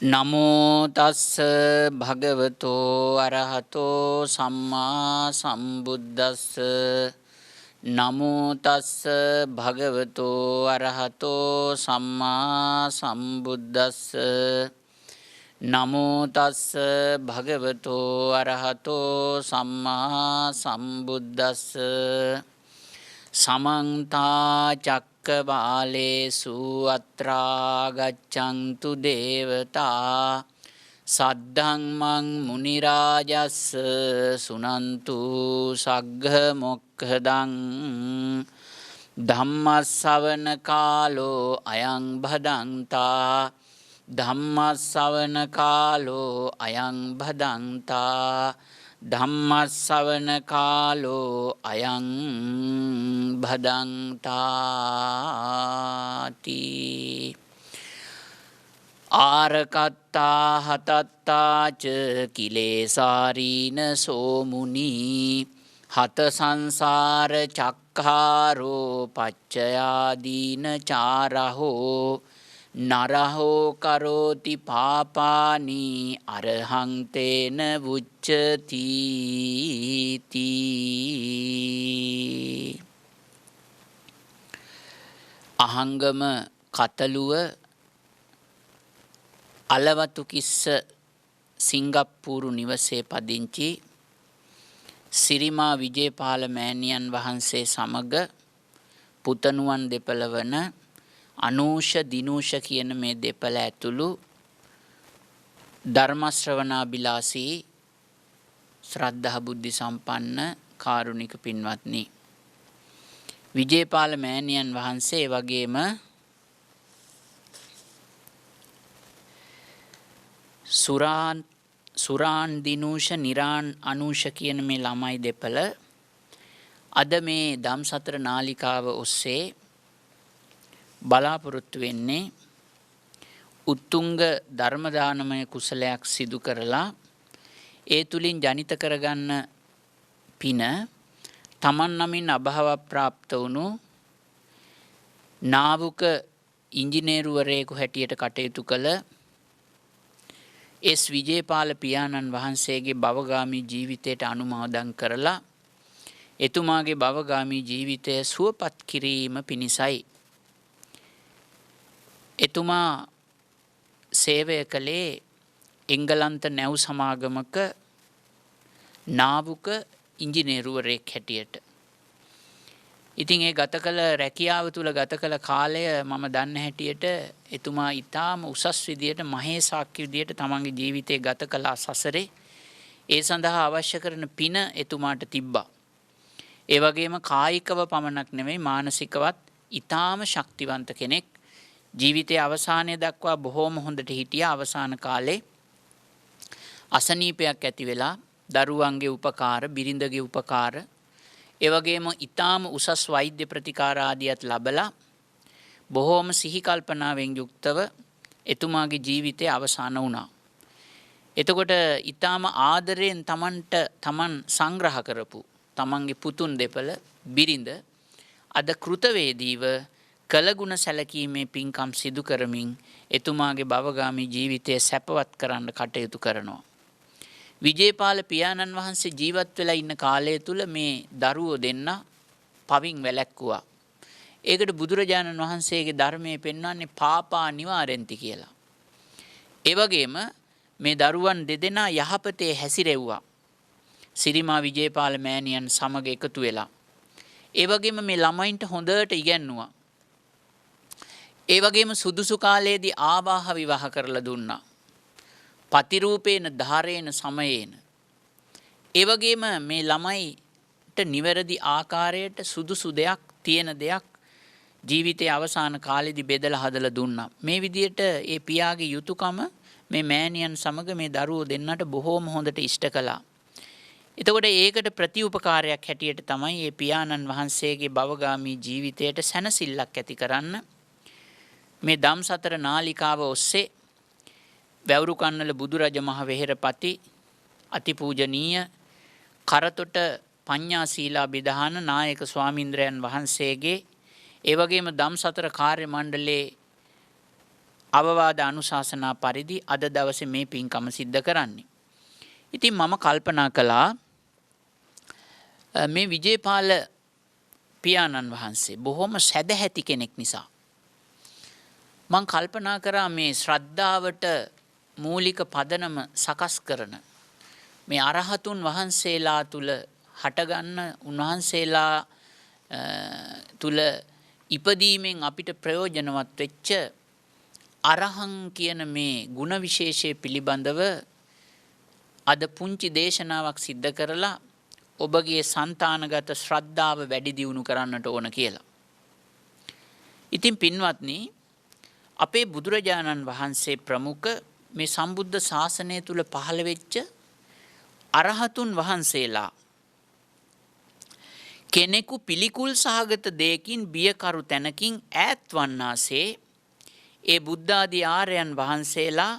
නමෝ තස්ස භගවතෝ අරහතෝ සම්මා සම්බුද්දස්ස. නමෝ තස්ස භගවතෝ අරහතෝ සම්මා සම්බුද්දස්ස. නමෝ තස්ස භගවතෝ අරහතෝ සම්මා සම්බුද්දස්ස. සමන්තා චක්කවාලේසු අත්‍රා ගච්ඡන්තු දේවතා සද්ධම්මං මුනි රාජස්ස සුනන්තු සග්ග මොක්ඛදං ධම්මස්සවන කාලෝ අයං භදංතා ධම්මස්සවන කාලෝ අයං භදංතා ධම්මස්සවන කාලෝ අයං භදංතාති. ආරකත්තා හතත්තාච කිලේසාරීන සෝමුනි හත සංසාර චක්ඛාරෝ පච්චයාදීන චාරහෝ නරහෝ කරෝති පාපානි අරහං තේන වුච්චති තී. අහංගම කතලුව අලවතුකිස්ස සිංගප්පූරු නිවසේ පදිංචි සිරිමා විජේපාල මෑණියන් වහන්සේ සමග පුතණුවන් දෙපළ වන අනූෂ දිනූෂ කියන මේ දෙපළ ඇතුළු ධර්ම ශ්‍රවණාබිලාසී ශ්‍රද්ධා බුද්ධි සම්පන්න කාරුණික පින්වත්නි, විජේපාල මෑණියන් වහන්සේ වගේම සුරාන් දිනූෂ නිරාන් අනූෂ කියන මේ ළමයි දෙපළ අද මේ ධම්සතර නාලිකාව ඔස්සේ බලාපොරොත්තු වෙන්නේ උත්තුංග ධර්මදානමය කුසලයක් සිදු කරලා ඒ තුලින් ජනිත කරගන්න පින තමන් නමින් අභාව ප්‍රාප්ත වුණු නාවුක ඉංජිනේරුවරයෙකු හැටියට කටයුතු කළ එස් විජේපාල පියාණන් වහන්සේගේ භවගාමී ජීවිතයට අනුමෝදන් කරලා එතුමාගේ භවගාමී ජීවිතය සුවපත් කිරීම පිණිසයි එතුමා සේවය කළේ එංගලන්ත නැව් සමාගමක නාවුක ඉංජිනේරුවරයෙක් හැටියට. ඉතින් ඒ ගත කළ රැකියාව තුළ ගත කළ කාලය මම දන්න හැටියට එතුමා ඊටාම උසස් විදියට මහේසාක්‍ය විදියට තමන්ගේ ජීවිතය ගත කළ සසරේ ඒ සඳහා අවශ්‍ය කරන පින එතුමාට තිබ්බා. ඒ වගේම කායිකව පමණක් නෙමෙයි මානසිකවත් ඊටාම ශක්තිවන්ත කෙනෙක්. ජීවිතයේ අවසානය දක්වා බොහෝම හොඳට හිටියා. අවසාන කාලේ අසනීපයක් ඇති වෙලා දරුවන්ගේ උපකාර, බිරිඳගේ උපකාර, ඒ වගේම ඊටාම උසස් වෛද්‍ය ප්‍රතිකාර ආදියත් ලැබලා බොහෝම සිහි කල්පනාවෙන් යුක්තව එතුමාගේ ජීවිතය අවසන් වුණා. එතකොට ඊටාම ආදරයෙන් තමන් සංග්‍රහ කරපු තමන්ගේ පුතුන් දෙපළ බිරිඳ අද කෘතවේදීව කළගුණ සැලකීමේ පින්කම් සිදු කරමින් එතුමාගේ භවගාමී ජීවිතය සැපවත් කරන්න කටයුතු කරනවා. විජේපාල පියාණන් වහන්සේ ජීවත් වෙලා ඉන්න කාලය තුල මේ දරුවෝ දෙන්න පවින් වැළැක්කුවා. ඒකට බුදුරජාණන් වහන්සේගේ ධර්මයේ පෙන්වන්නේ පාපා නිවාරෙන්ති කියලා. ඒ වගේම මේ දරුවන් දෙදෙනා යහපතේ හැසිරෙව්වා. සිරිමා විජේපාල මෑණියන් සමග එකතු වෙලා. ඒ වගේම මේ ළමයින්ට හොඳට ඉගැන්නුවා. ඒ වගේම සුදුසු කාලයේදී ආවාහ විවාහ කරලා දුන්නා. පතිරූපේන ධාරේන සමයේන. ඒ වගේම මේ ළමයිට නිවැරදි ආකාරයට සුදුසු දෙයක්, තියෙන දෙයක් ජීවිතයේ අවසාන කාලෙදී බෙදලා හදලා දුන්නා. මේ විදිහට ඒ පියාගේ යුතුයකම මේ මෑණියන් සමග මේ දරුවෝ දෙන්නට බොහෝම හොඳට ඉෂ්ට කළා. එතකොට ඒකට ප්‍රතිඋපකාරයක් හැටියට තමයි මේ පියාණන් වහන්සේගේ භවගාමී ජීවිතයට සැනසෙල්ලක් ඇති කරන්න මේ ධම්සතර නාලිකාව ඔස්සේ වැවුරුකන්නල බුදුරජ මහ වෙහෙරපති අතිපූජනීය කරතොට පඤ්ඤා සීලා බිදහන නායක ස්වාමීන්ද්‍රයන් වහන්සේගේ ඒ වගේම ධම්සතර කාර්ය මණ්ඩලයේ අවවාද අනුශාසනා පරිදි අද දවසේ මේ පින්කම සිද්ධ කරන්නේ. ඉතින් මම කල්පනා කළා මේ විජේපාල පියාණන් වහන්සේ බොහොම සැදැහැති කෙනෙක් නිසා මං කල්පනා කරා මේ ශ්‍රද්ධාවට මූලික පදනම සකස් කරන මේ අරහතුන් වහන්සේලා තුල හටගන්න උන්වහන්සේලා තුල ඉපදීමෙන් අපිට ප්‍රයෝජනවත් වෙච්ච අරහං කියන මේ ಗುಣ විශේෂය පිළිබඳව අද පුංචි දේශනාවක් සිද්ධ කරලා ඔබගේ సంతానගත ශ්‍රද්ධාව වැඩි දියුණු කරන්නට ඕන කියලා. ඉතින් පින්වත්නි අපේ බුදුරජාණන් වහන්සේ ප්‍රමුඛ මේ සම්බුද්ධ ශාසනය තුල පහළ වෙච්ච අරහතුන් වහන්සේලා කෙනෙකු පිළිකුල් සහගත දෙයකින් බියකරු තැනකින් ඈත් වන්නාසේ ඒ බුද්ධ ආදී ආර්යයන් වහන්සේලා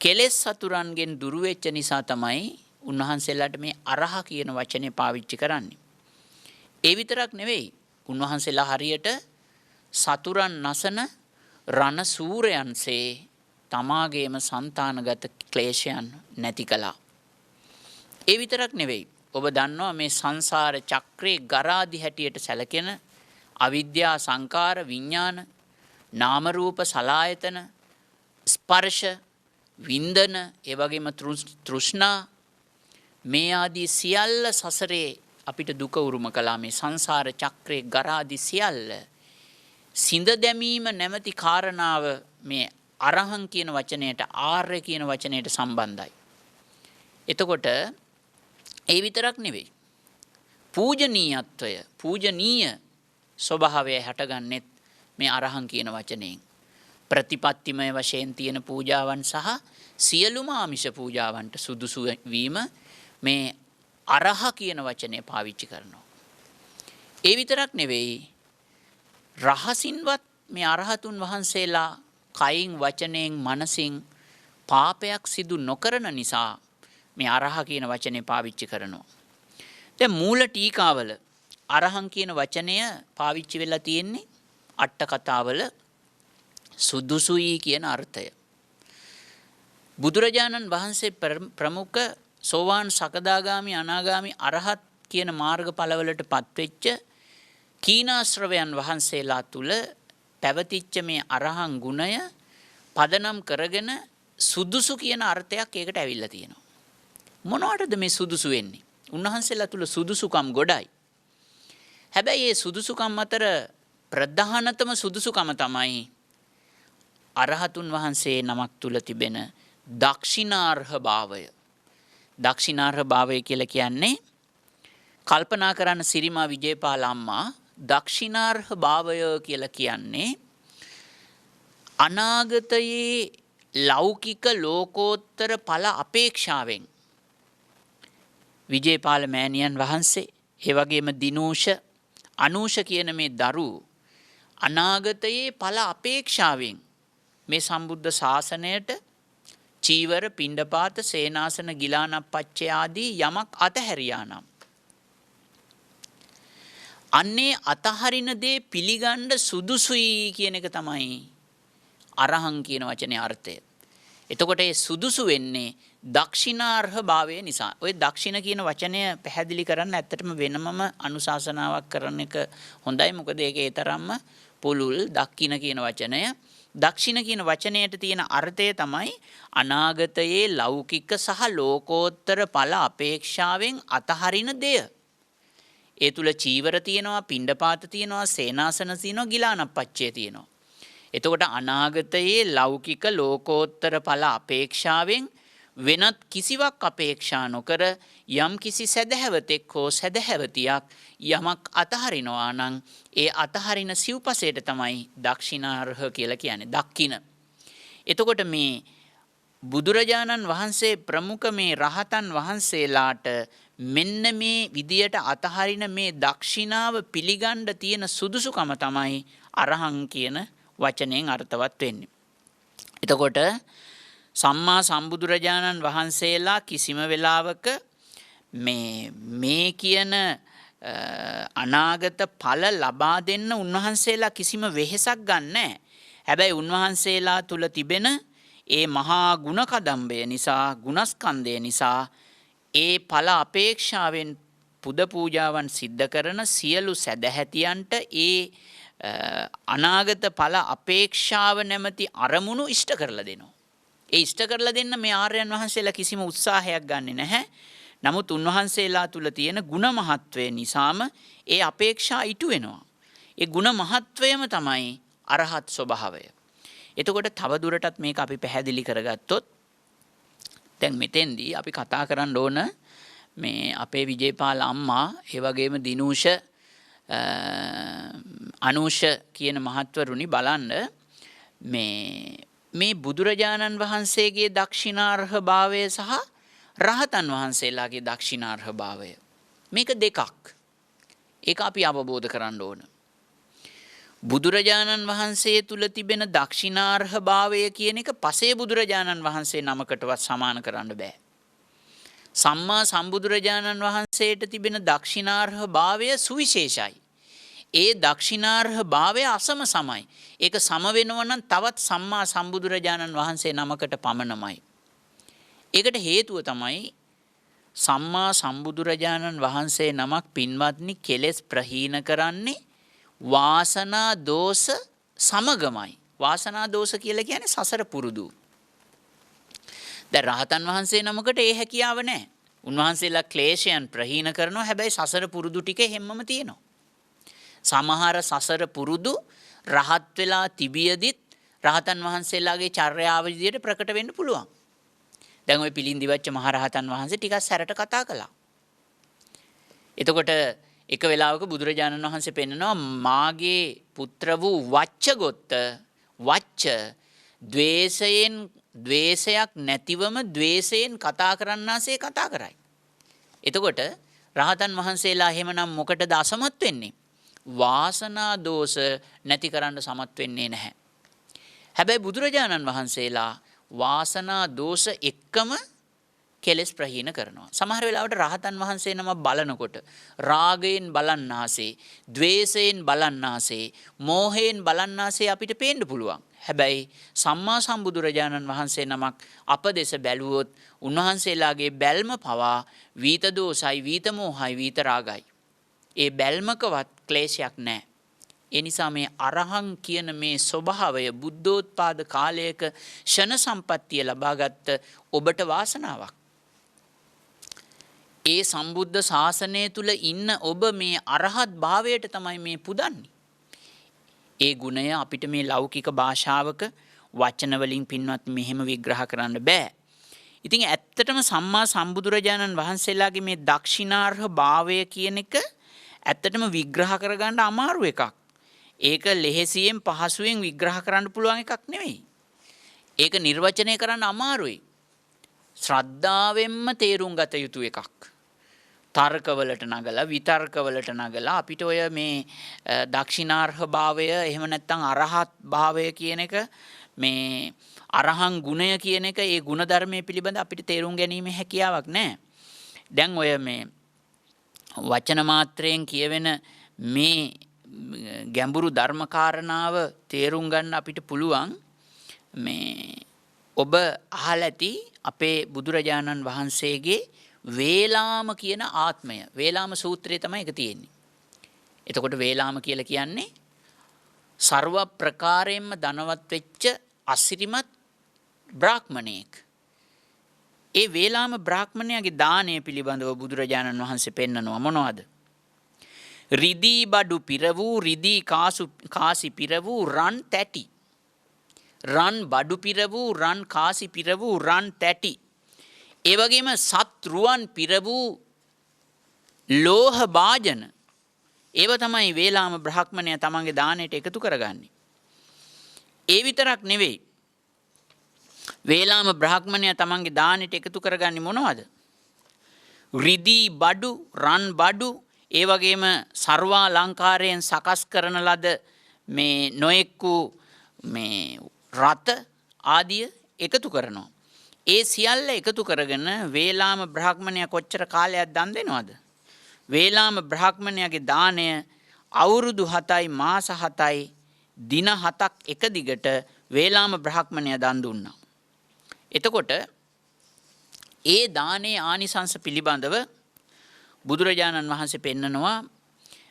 කෙලෙස් සතුරන්ගෙන් දුරු වෙච්ච නිසා තමයි උන්වහන්සේලාට මේ අරහ කියන වචනේ පාවිච්චි කරන්නේ. ඒ විතරක් නෙවෙයි උන්වහන්සේලා හරියට සතුරන් නසන රණ සූරයන්සේ තමාගේම సంతానගත ක්ලේශයන් නැති කළා. ඒ විතරක් නෙවෙයි ඔබ දන්නවා මේ සංසාර චක්‍රේ ගරාදි හැටියට සැලකෙන අවිද්‍යා සංකාර විඥාන නාම රූප සලායතන ස්පර්ශ වින්දන ඒ වගේම තෘෂ්ණා මේ ආදී සියල්ල සසරේ අපිට දුක උරුම කළා. මේ සංසාර චක්‍රේ ගරාදි සියල්ල සිඳ දැමීම නැමැති කාරණාව මේ අරහං කියන වචනයට ආර්ය කියන වචනයට සම්බන්ධයි. එතකොට ඒ විතරක් නෙවෙයි පූජනීයත්වය පූජනීය ස්වභාවය හටගන්නෙත් මේ අරහං කියන වචනයෙන්. ප්‍රතිපත්තිමය වශයෙන් තියෙන පූජාවන් සහ සියලුම ආමිෂ පූජාවන්ට සුදුසු වීම මේ අරහ කියන වචනය පාවිච්චි කරනවා. ඒ විතරක් නෙවෙයි රහසින්වත් මේ අරහතුන් වහන්සේලා කයින් වචනයෙන් මනසින් පාපයක් සිදු නොකරන නිසා මේ අරහ කියන වචනේ පාවිච්චි කරනවා. දැන් මූල ටීකාවල අරහං කියන වචනය පාවිච්චි වෙලා තියෙන්නේ අට කතාවල සුදුසුයි කියන අර්ථය. බුදුරජාණන් වහන්සේ ප්‍රමුඛ සෝවාන් සකදාගාමි අනාගාමි අරහත් කියන මාර්ගඵලවලට පත්වෙච්ච කීනාශ්‍රවයන් වහන්සේලා තුල පැවතිච්ච මේ අරහං ගුණය පදනම් කරගෙන සුදුසු කියන අර්ථයක් ඒකට ඇවිල්ලා තියෙනවා. මොනවටද මේ සුදුසු වෙන්නේ? උන්වහන්සේලා තුල සුදුසුකම් ගොඩයි. හැබැයි මේ සුදුසුකම් අතර ප්‍රධානතම සුදුසුකම තමයි අරහතුන් වහන්සේ නමක් තුල තිබෙන දක්ෂිනාර්හ භාවය. දක්ෂිනාර්හ භාවය කියලා කියන්නේ කල්පනා කරන්න සිරිමා විජේපාල අම්මා දක්ෂිනාර්හ භාවය කියලා කියන්නේ අනාගතයේ ලෞකික ලෝකෝත්තර ඵල අපේක්ෂාවෙන් විජේපාල මෑණියන් වහන්සේ ඒ වගේම දිනූෂ අනූෂ කියන මේ දරු අනාගතයේ ඵල අපේක්ෂාවෙන් මේ සම්බුද්ධ ශාසනයට චීවර පිණ්ඩපාත සේනාසන ගිලානප්පච්චය ආදී යමක් අතහැරියා නම් අන්නේ අතහරින දේ පිළිගන්න සුදුසුයි කියන එක තමයි අරහං කියන වචනේ අර්ථය. එතකොට ඒ සුදුසු වෙන්නේ දක්ෂිනාර්හ භාවය නිසා. ඔය දක්ෂින කියන වචනය පැහැදිලි කරන්න ඇත්තටම වෙනමම අනුශාසනාවක් කරන එක හොඳයි. මොකද ඒකේ තරම්ම පුළුල් දක්ෂින කියන වචනය. දක්ෂින කියන වචනයට තියෙන අර්ථය තමයි අනාගතයේ ලෞකික සහ ලෝකෝත්තර ඵල අපේක්ෂාවෙන් අතහරින දෙය. ඒ තුල චීවර තියෙනවා, පිණ්ඩපාත තියෙනවා, සේනාසන තියෙනවා, ගිලානප්පච්චය තියෙනවා. එතකොට අනාගතයේ ලෞකික ලෝකෝත්තර ඵල අපේක්ෂාවෙන් වෙනත් කිසිවක් අපේක්ෂා නොකර යම් කිසි සදහැවතෙක් හෝ සදහැවතියක් යමක් අතහරිනවා නම් ඒ අතහරින සිව්පසයට තමයි දක්ෂිනාර්හ කියලා කියන්නේ. දක්කින. එතකොට මේ බුදුරජාණන් වහන්සේ ප්‍රමුඛ මේ රහතන් වහන්සේලාට මෙන්න මේ විදියට අතහරින මේ දක්ෂිනාව පිළිගන්න තියෙන සුදුසුකම තමයි අරහං කියන වචනයෙන් අර්ථවත් වෙන්නේ. එතකොට සම්මා සම්බුදුරජාණන් වහන්සේලා කිසිම වෙලාවක මේ කියන අනාගත ඵල ලබා දෙන්න උන්වහන්සේලා කිසිම වෙහෙසක් ගන්නෑ. හැබැයි උන්වහන්සේලා තුල තිබෙන ඒ මහා ගුණ කදම්බය නිසා, ගුණස්කන්ධය නිසා ඒ ඵල අපේක්ෂාවෙන් පුද පූජාවන් සිද්ධ කරන සියලු සදැහැතියන්ට ඒ අනාගත ඵල අපේක්ෂාව නැමැති අරමුණු ඉෂ්ට කරලා දෙනවා. ඒ ඉෂ්ට කරලා දෙන්න මේ ආර්යයන් වහන්සේලා කිසිම උත්සාහයක් ගන්නෙ නැහැ. නමුත් උන්වහන්සේලා තුල තියෙන ගුණ මහත්වය නිසාම ඒ අපේක්ෂා ඉටු වෙනවා. ඒ ගුණ මහත්වයම තමයි අරහත් ස්වභාවය. එතකොට තව දුරටත් මේක අපි පැහැදිලි කරගත්තොත් දැන් මෙතෙන්දී අපි කතා කරන්න ඕන මේ අපේ විජේපාල අම්මා, ඒ වගේම දිනූෂ, අනූෂ කියන මහත්වරුනි බලන්න මේ බුදුරජාණන් වහන්සේගේ දක්ෂිනාර්හ භාවය සහ රහතන් වහන්සේලාගේ දක්ෂිනාර්හ භාවය මේක දෙකක්. ඒක අපි අවබෝධ කරන්න ඕන. බුදුරජාණන් වහන්සේ තුල තිබෙන දක්ෂිනාර්හ භාවය කියන එක පසේ බුදුරජාණන් වහන්සේ නමකටවත් සමාන කරන්න බෑ. සම්මා සම්බුදුරජාණන් වහන්සේට තිබෙන දක්ෂිනාර්හ භාවය සුවිශේෂයි. ඒ දක්ෂිනාර්හ භාවය අසම සමයි. ඒක සම වෙනවා නම් තවත් සම්මා සම්බුදුරජාණන් වහන්සේ නමකට පමණමයි. ඒකට හේතුව තමයි සම්මා සම්බුදුරජාණන් වහන්සේ නමක් පින්වත්නි කෙලෙස් ප්‍රහීන කරන්නේ වාසනා දෝෂ සමගමයි. වාසනා දෝෂ කියලා කියන්නේ සසර පුරුදු. දැන් රහතන් වහන්සේ නමකට ඒ හැකියාව නැහැ. උන්වහන්සේලා ක්ලේශයන් ප්‍රහීන කරනවා. හැබැයි සසර පුරුදු ටික හැමම තියෙනවා. සමහර සසර පුරුදු රහත් වෙලා තිබියදිත් රහතන් වහන්සේලාගේ චර්යාව විදියට ප්‍රකට වෙන්න පුළුවන්. දැන් ওই පිළින්දිවච්ච මහරහතන් වහන්සේ ටිකක් සැරට කතා කළා. එතකොට එක වෙලාවක බුදුරජාණන් වහන්සේ පෙන්නනවා මාගේ පුත්‍ර වූ වච්චගොත්ත වච්ච ද්වේෂයක් නැතිවම ද්වේෂයෙන් කතා කරන්නාසේ කතා කරයි. එතකොට රහතන් වහන්සේලා එහෙමනම් මොකටද අසමත් වෙන්නේ? වාසනා දෝෂ නැති කරන්න සමත් වෙන්නේ නැහැ. හැබැයි බුදුරජාණන් වහන්සේලා වාසනා දෝෂ එක්කම කෙලෙස් ප්‍රහීන කරනවා. සමහර වෙලාවට රහතන් වහන්සේ නම බලනකොට රාගයෙන් බලන්නාසේ, ද්වේෂයෙන් බලන්නාසේ, මෝහයෙන් බලන්නාසේ අපිට පේන්න පුළුවන්. හැබැයි සම්මා සම්බුදුරජාණන් වහන්සේ නමක් අප දෙස බැලුවොත් උන්වහන්සේලාගේ බැල්ම පවා වීත දෝෂයි, වීත මෝහයි, වීත රාගයි. ඒ බැල්මකවත් ක්ලේශයක් නැහැ. ඒ නිසා මේ අරහං කියන මේ ස්වභාවය බුද්ධෝත්පාද කාලයක ෂණ සම්පත්තිය ලබාගත් ඔබට වාසනාවක්. ඒ සම්බුද්ධ ශාසනය තුල ඉන්න ඔබ මේ අරහත් භාවයට තමයි මේ පුදන්නේ. ඒ ගුණය අපිට මේ ලෞකික භාෂාවක වචන වලින් පින්වත් මෙහෙම විග්‍රහ කරන්න බෑ. ඉතින් ඇත්තටම සම්මා සම්බුදුරජාණන් වහන්සේලාගේ මේ දක්ෂිනාර්හ භාවය කියන එක ඇත්තටම විග්‍රහ කරගන්න අමාරු එකක්. ඒක ලෙහෙසියෙන් පහසුවෙන් විග්‍රහ කරන්න පුළුවන් එකක් නෙවෙයි. ඒක නිර්වචනය කරන්න අමාරුයි. ශ්‍රද්ධාවෙන්ම තේරුම් ගත යුතු එකක්. තර්කවලට නගලා විතර්කවලට නගලා අපිට ඔය මේ දක්ෂිනාර්හ භාවය එහෙම නැත්නම් අරහත් භාවය කියන එක මේ අරහං ගුණය කියන එක ඒ ගුණ ධර්මයේ පිළිබඳ අපිට තේරුම් ගැනීම හැකියාවක් නැහැ. දැන් ඔය මේ වචන මාත්‍රයෙන් කියවෙන මේ ගැඹුරු ධර්ම කාරණාව තේරුම් ගන්න අපිට පුළුවන් මේ ඔබ අහලා ඇති අපේ බුදුරජාණන් වහන්සේගේ වේලාම කියන ආත්මය. වේලාම සූත්‍රයේ තමයි ඒක තියෙන්නේ. එතකොට වේලාම කියලා කියන්නේ ਸਰව ප්‍රකාරයෙන්ම ධනවත් වෙච්ච අසිරිමත් බ්‍රාහ්මණයෙක්. ඒ වේලාම බ්‍රාහ්මණයාගේ දානය පිළිබඳව බුදුරජාණන් වහන්සේ පෙන්නනවා මොනවද? රිදී බඩු පිර වූ රිදී කාසි පිර වූ රන් තැටි. රන් බඩු පිර වූ රන් කාසි පිර වූ රන් තැටි. ඒ වගේම සත් රුවන් පිර වූ ලෝහ භාජන. ඒව තමයි වේලාම බ්‍රාහ්මණයා තමන්ගේ දාණයට එකතු කරගන්නේ. ඒ විතරක් නෙවෙයි. වේලාම බ්‍රාහ්මණයා තමන්ගේ දාණයට එකතු කරගන්නේ මොනවද? රිදී බඩු, රන් බඩු, ඒ වගේම සර්වාලංකාරයෙන් සකස් කරන ලද මේ නොයෙක්කු මේ රත ආදිය එකතු කරනවා. ඒ සියල්ල එකතු කරගෙන වේලාම බ්‍රාහ්මණයා කොච්චර කාලයක් දන් දෙනවද? වේලාම බ්‍රාහ්මණයාගේ දාණය අවුරුදු 7යි මාස 7යි දින 7ක් එක දිගට වේලාම බ්‍රාහ්මණයා දන් දුන්නා. එතකොට ඒ දානේ ආනිසංස පිළිබඳව බුදුරජාණන් වහන්සේ පෙන්නනවා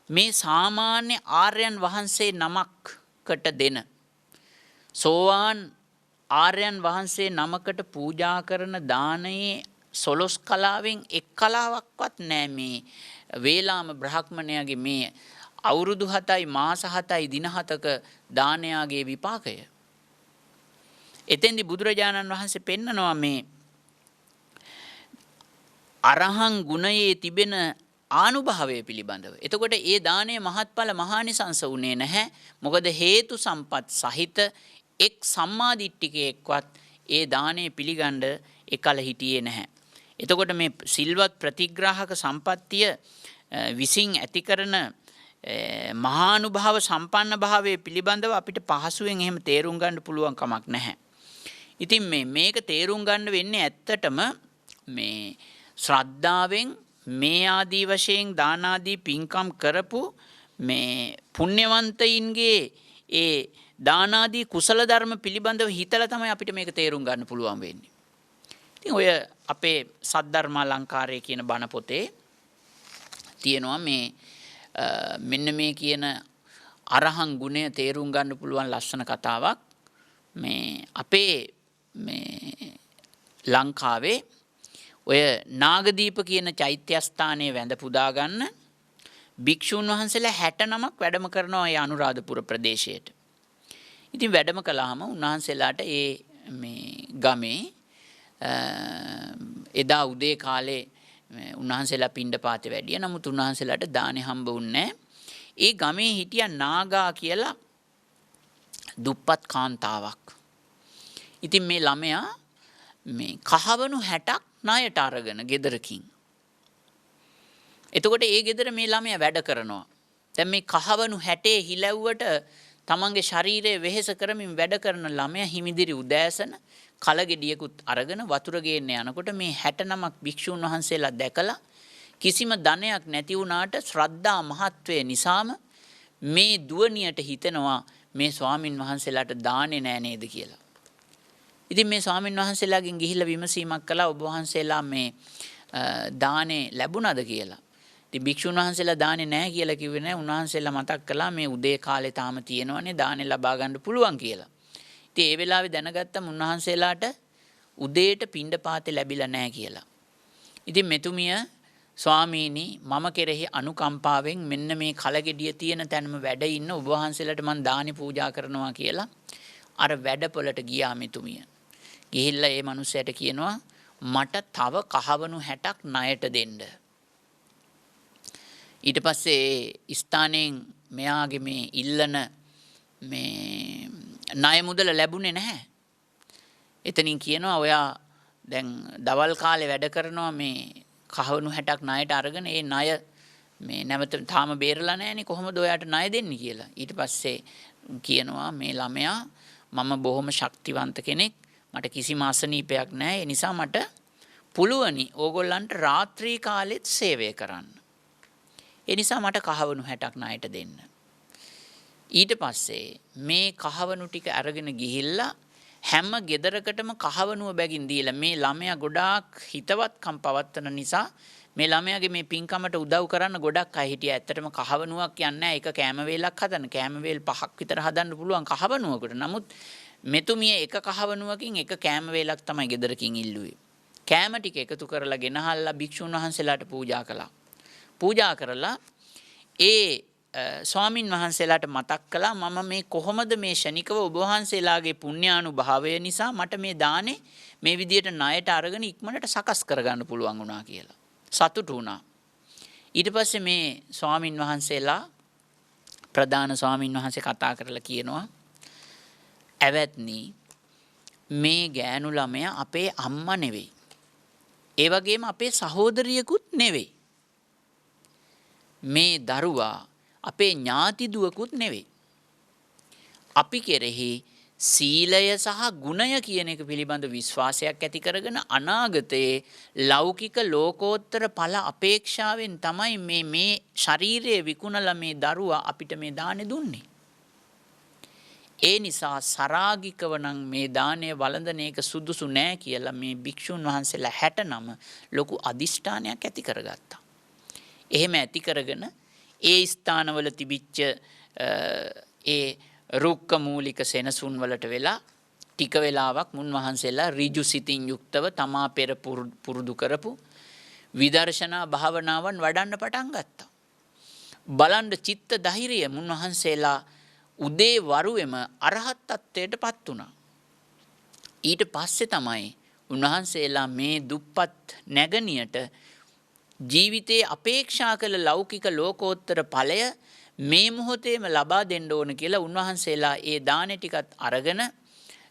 මේ සාමාන්‍ය ආර්යයන් වහන්සේ නමකට දෙන සෝවාන් ආර්යයන් වහන්සේ නමකට පූජා කරන දානයේ 12 කලාවෙන් එක් කලාවක්වත් නැහැ මේ වේලාම බ්‍රාහ්මණයාගේ මේ අවුරුදු 7යි මාස 7යි දින 7ක දානයාගේ විපාකය. එතෙන්දී බුදුරජාණන් වහන්සේ පෙන්නනවා මේ අරහං ගුණයේ තිබෙන ආනුභාවය පිළිබඳව. එතකොට ඒ දානයේ මහත්ඵල මහානිසංස උනේ නැහැ. මොකද හේතු සම්පත් සහිත එක් සම්මාදිට්ඨිකයෙක්වත් ඒ දානය පිළිගන්න එකල හිටියේ නැහැ. එතකොට මේ සිල්වත් ප්‍රතිග්‍රාහක සම්පත්තිය විසින් ඇති කරන මහානුභාව සම්පන්න භාවයේ පිළිබඳව අපිට පහසුවෙන් එහෙම තේරුම් ගන්න පුළුවන් කමක් නැහැ. ඉතින් මේක තේරුම් ගන්න වෙන්නේ ඇත්තටම මේ ශ්‍රද්ධාවෙන් මේ ආදී වශයෙන් දාන ආදී පින්කම් කරපු මේ පුණ්‍යවන්තයින්ගේ ඒ දාන ආදී කුසල ධර්ම පිළිබඳව හිතලා තමයි අපිට මේක තේරුම් ගන්න පුළුවන් වෙන්නේ. ඉතින් ඔය අපේ සද්ධර්මාලංකාරය කියන බණ පොතේ තියෙනවා මේ මෙන්න මේ කියන අරහං ගුණය තේරුම් ගන්න පුළුවන් ලස්සන කතාවක්. මේ අපේ මේ ලංකාවේ ඔය නාගදීප කියන චෛත්‍යස්ථානයේ වැඳ පුදා ගන්න භික්ෂුන් වහන්සේලා 69ක් වැඩම කරනවා ඒ අනුරාධපුර ප්‍රදේශයට. ඉතින් වැඩම කළාම උන්වහන්සේලාට ඒ මේ ගමේ එදා උදේ කාලේ උන්වහන්සේලා පිණ්ඩපාතේ වැඩිය. නමුත් උන්වහන්සේලාට දානේ හම්බ වුණේ නැහැ. ඒ ගමේ හිටියා නාගා කියලා දුප්පත් කාන්තාවක්. ඉතින් මේ ළමයා මේ කහවණු 60ක් ණයට අරගෙන ගෙදරකින්. එතකොට ඒ ගෙදර මේ ළමයා වැඩ කරනවා. දැන් මේ කහවණු 60 හිලැව්වට තමන්ගේ ශරීරය වෙහෙස කරමින් වැඩ කරන ළමයා හිමිදිරි උදෑසන කලගෙඩියකුත් අරගෙන වතුර ගේන්න යනකොට මේ 69ක් භික්ෂුන් වහන්සේලා දැකලා කිසිම ධනයක් නැති වුණාට ශ්‍රද්ධා මහත්වය නිසාම මේ දුවණියට හිතනවා මේ ස්වාමින් වහන්සේලාට දාන්නේ නෑ නේද කියලා. ඉතින් මේ ස්වාමින් වහන්සේලාගෙන් ගිහිල්ලා විමසීමක් කළා ඔබ වහන්සේලා මේ දානේ ලැබුණාද කියලා. ඉතින් භික්ෂුන් වහන්සේලා දානේ නැහැ කියලා කිව්වේ නැහැ. උන්වහන්සේලා මතක් කළා මේ උදේ කාලේ තාම තියෙනවනේ දානේ ලබා ගන්න පුළුවන් කියලා. ඉතින් ඒ වෙලාවේ දැනගත්තම උන්වහන්සේලාට උදේට පිණ්ඩපාතේ ලැබිලා නැහැ කියලා. ඉතින් මෙතුමිය ස්වාමීනි මම කෙරෙහි අනුකම්පාවෙන් මෙන්න මේ කලගෙඩිය තියෙන තැනම වැඩ ඉන්න ඔබ වහන්සේලාට මම දානි පූජා කරනවා කියලා අර වැඩපොළට ගියා මෙතුමිය. ගිහිල්ලා ඒ මිනිහයාට කියනවා මට තව කහවණු 60ක් ණයට දෙන්න. ඊට පස්සේ ස්ථානයෙන් මෙයාගේ මේ ඉල්ලන මේ ණය මුදල ලැබුණේ නැහැ. එතනින් කියනවා ඔයා දැන් දවල් කාලේ වැඩ කරනවා මේ කහවණු 60ක් ණයට අරගෙන ඒ ණය මේ නැවත තාම බේරලා නැහැනේ කොහොමද ඔයාට ණය දෙන්නේ කියලා. ඊට පස්සේ කියනවා මේ ළමයා මම බොහොම ශක්තිවන්ත කෙනෙක්. මට කිසිම අසනීපයක් නැහැ. ඒ නිසා මට පුළුවනි ඕගොල්ලන්ට රාත්‍රී කාලෙත් සේවය කරන්න. ඒ නිසා මට කහවණු 60ක් ණයට දෙන්න. ඊට පස්සේ මේ කහවණු ටික අරගෙන ගිහිල්ලා හැම ගෙදරකටම කහවණුව බැගින් දීලා මේ ළමයා ගොඩාක් හිතවත්කම් පවත්වන නිසා මේ ළමයාගේ මේ පින්කමට උදව් කරන්න ගොඩක් අය හිටියා. ඇත්තටම කහවණුවක් කියන්නේ එක කෑම වේලක් හදන්න. කෑම වේල් 5ක් විතර හදන්න පුළුවන් කහවණුවකට. නමුත් මෙතුමිය එක කහවණුවකින් එක කෑම වේලක් තමයි ගෙදරකින් ඉල්ලුවේ. කෑම ටික එකතු කරලා ගෙනහල්ලා භික්ෂුන් වහන්සේලාට පූජා කළා. පූජා කරලා ඒ ස්වාමින් වහන්සේලාට මතක් කළා මම මේ කොහොමද මේ ශනිකව ඔබ වහන්සේලාගේ පුණ්‍යානුභාවය නිසා මට මේ දානේ මේ විදියට ණයට අරගෙන ඉක්මනට සකස් කරගන්න පුළුවන් වුණා කියලා. සතුටු වුණා. ඊට පස්සේ මේ ස්වාමින් වහන්සේලා ප්‍රධාන ස්වාමින් වහන්සේ කතා කරලා කියනවා ඇවැත්නි මේ ගෑනු ළමයා අපේ අම්මා නෙවෙයි. ඒ වගේම අපේ සහෝදරියකුත් නෙවෙයි. මේ දරුවා අපේ ඥාති දුවකුත් නෙවෙයි. අපි කෙරෙහි සීලය සහ ගුණය කියන එක පිළිබඳ විශ්වාසයක් ඇති කරගෙන අනාගතයේ ලෞකික ලෝකෝත්තර ඵල අපේක්ෂාවෙන් තමයි මේ ශරීරයේ විකුණලා මේ දරුවා අපිට මේ දානේ දුන්නේ. ඒ නිසා සරාගිකව නම් මේ දානය වළඳන එක සුදුසු නෑ කියලා මේ භික්ෂුන් වහන්සේලා 69 ලොකු අදිෂ්ඨානයක් ඇති කරගත්තා. එහෙම ඇති කරගෙන ඒ ස්ථානවල තිබිච්ච ඒ රුක්ක මූලික සෙනසුන් වලට වෙලා ටික වෙලාවක් මුන්වහන්සේලා ඍජු සිතින් යුක්තව තමා පෙර පුරුදු කරපු විදර්ශනා භාවනාවන් වඩන්න පටන් ගත්තා. බලන්න චිත්ත ධෛර්යය මුන්වහන්සේලා උදේ වරුවේම අරහත් තත්ත්වයට පත් වුණා. ඊට පස්සේ තමයි උන්වහන්සේලා මේ දුප්පත් නැගණියට ජීවිතේ අපේක්ෂා කළ ලෞකික ලෝකෝත්තර ඵලය මේ මොහොතේම ලබා දෙන්න ඕන කියලා උන්වහන්සේලා ඒ දානෙ ටිකත් අරගෙන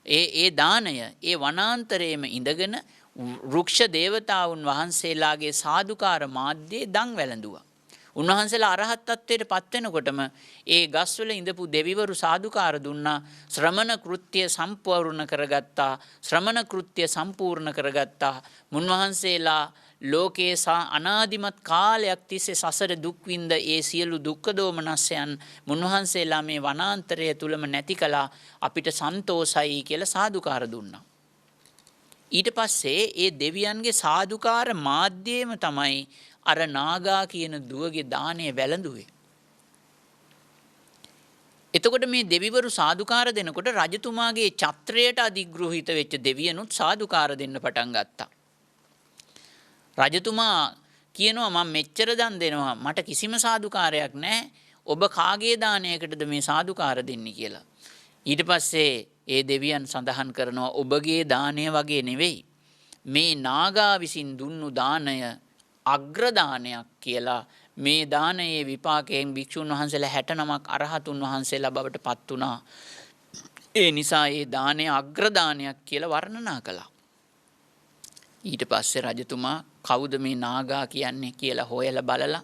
ඒ දාණය ඒ වනාන්තරයේම ඉඳගෙන වෘක්ෂ දේවතාවුන් වහන්සේලාගේ සාදුකාර මාධ්‍යයේ දන් වැළඳුවා. උන්වහන්සේලා අරහත් ත්වයට පත් වෙනකොටම ඒ ගස්වල ඉඳපු දෙවිවරු සාදුකාර දුන්නා. ශ්‍රමණ කෘත්‍ය සම්පූර්ණ කරගත්තා. ශ්‍රමණ කෘත්‍ය සම්පූර්ණ කරගත්තා. මුන්වහන්සේලා ලෝකේ අනාදිමත් කාලයක් තිස්සේ සසර දුක් විඳ ඒ සියලු දුක්ඛ දෝමනස්යන් මුන්වහන්සේලා මේ වනාන්තරය තුලම නැති කළා. අපිට සන්තෝසයි කියලා සාදුකාර දුන්නා. ඊට පස්සේ ඒ දෙවියන්ගේ සාදුකාර මාධ්‍යයේම තමයි අර නාගා කියන දුවගේ දාණය වැළඳුවේ. එතකොට මේ දෙවිවරු සාදුකාර දෙනකොට රජතුමාගේ ඡත්‍රයට අධිග්‍රහිත වෙච්ච දෙවියනුත් සාදුකාර දෙන්න පටන් ගත්තා. රජතුමා කියනවා මම මෙච්චර දන් දෙනවා මට කිසිම සාදුකාරයක් නැහැ. ඔබ කාගේ දානයකටද මේ සාදුකාර දෙන්නේ කියලා. ඊට පස්සේ ඒ දෙවියන් සඳහන් කරනවා ඔබගේ දානය වගේ නෙවෙයි. මේ නාගා විසින් දුන්නු දානය අග්‍රදානයක් කියලා. මේ දානයේ විපාකයෙන් භික්ෂුන් වහන්සේලා 69ක් අරහතුන් වහන්සේලා බවට පත් වුණා. ඒ නිසා ඒ දානය අග්‍රදානයක් කියලා වර්ණනා කළා. ඊට පස්සේ රජතුමා කවුද මේ නාගා කියන්නේ කියලා හොයලා බලලා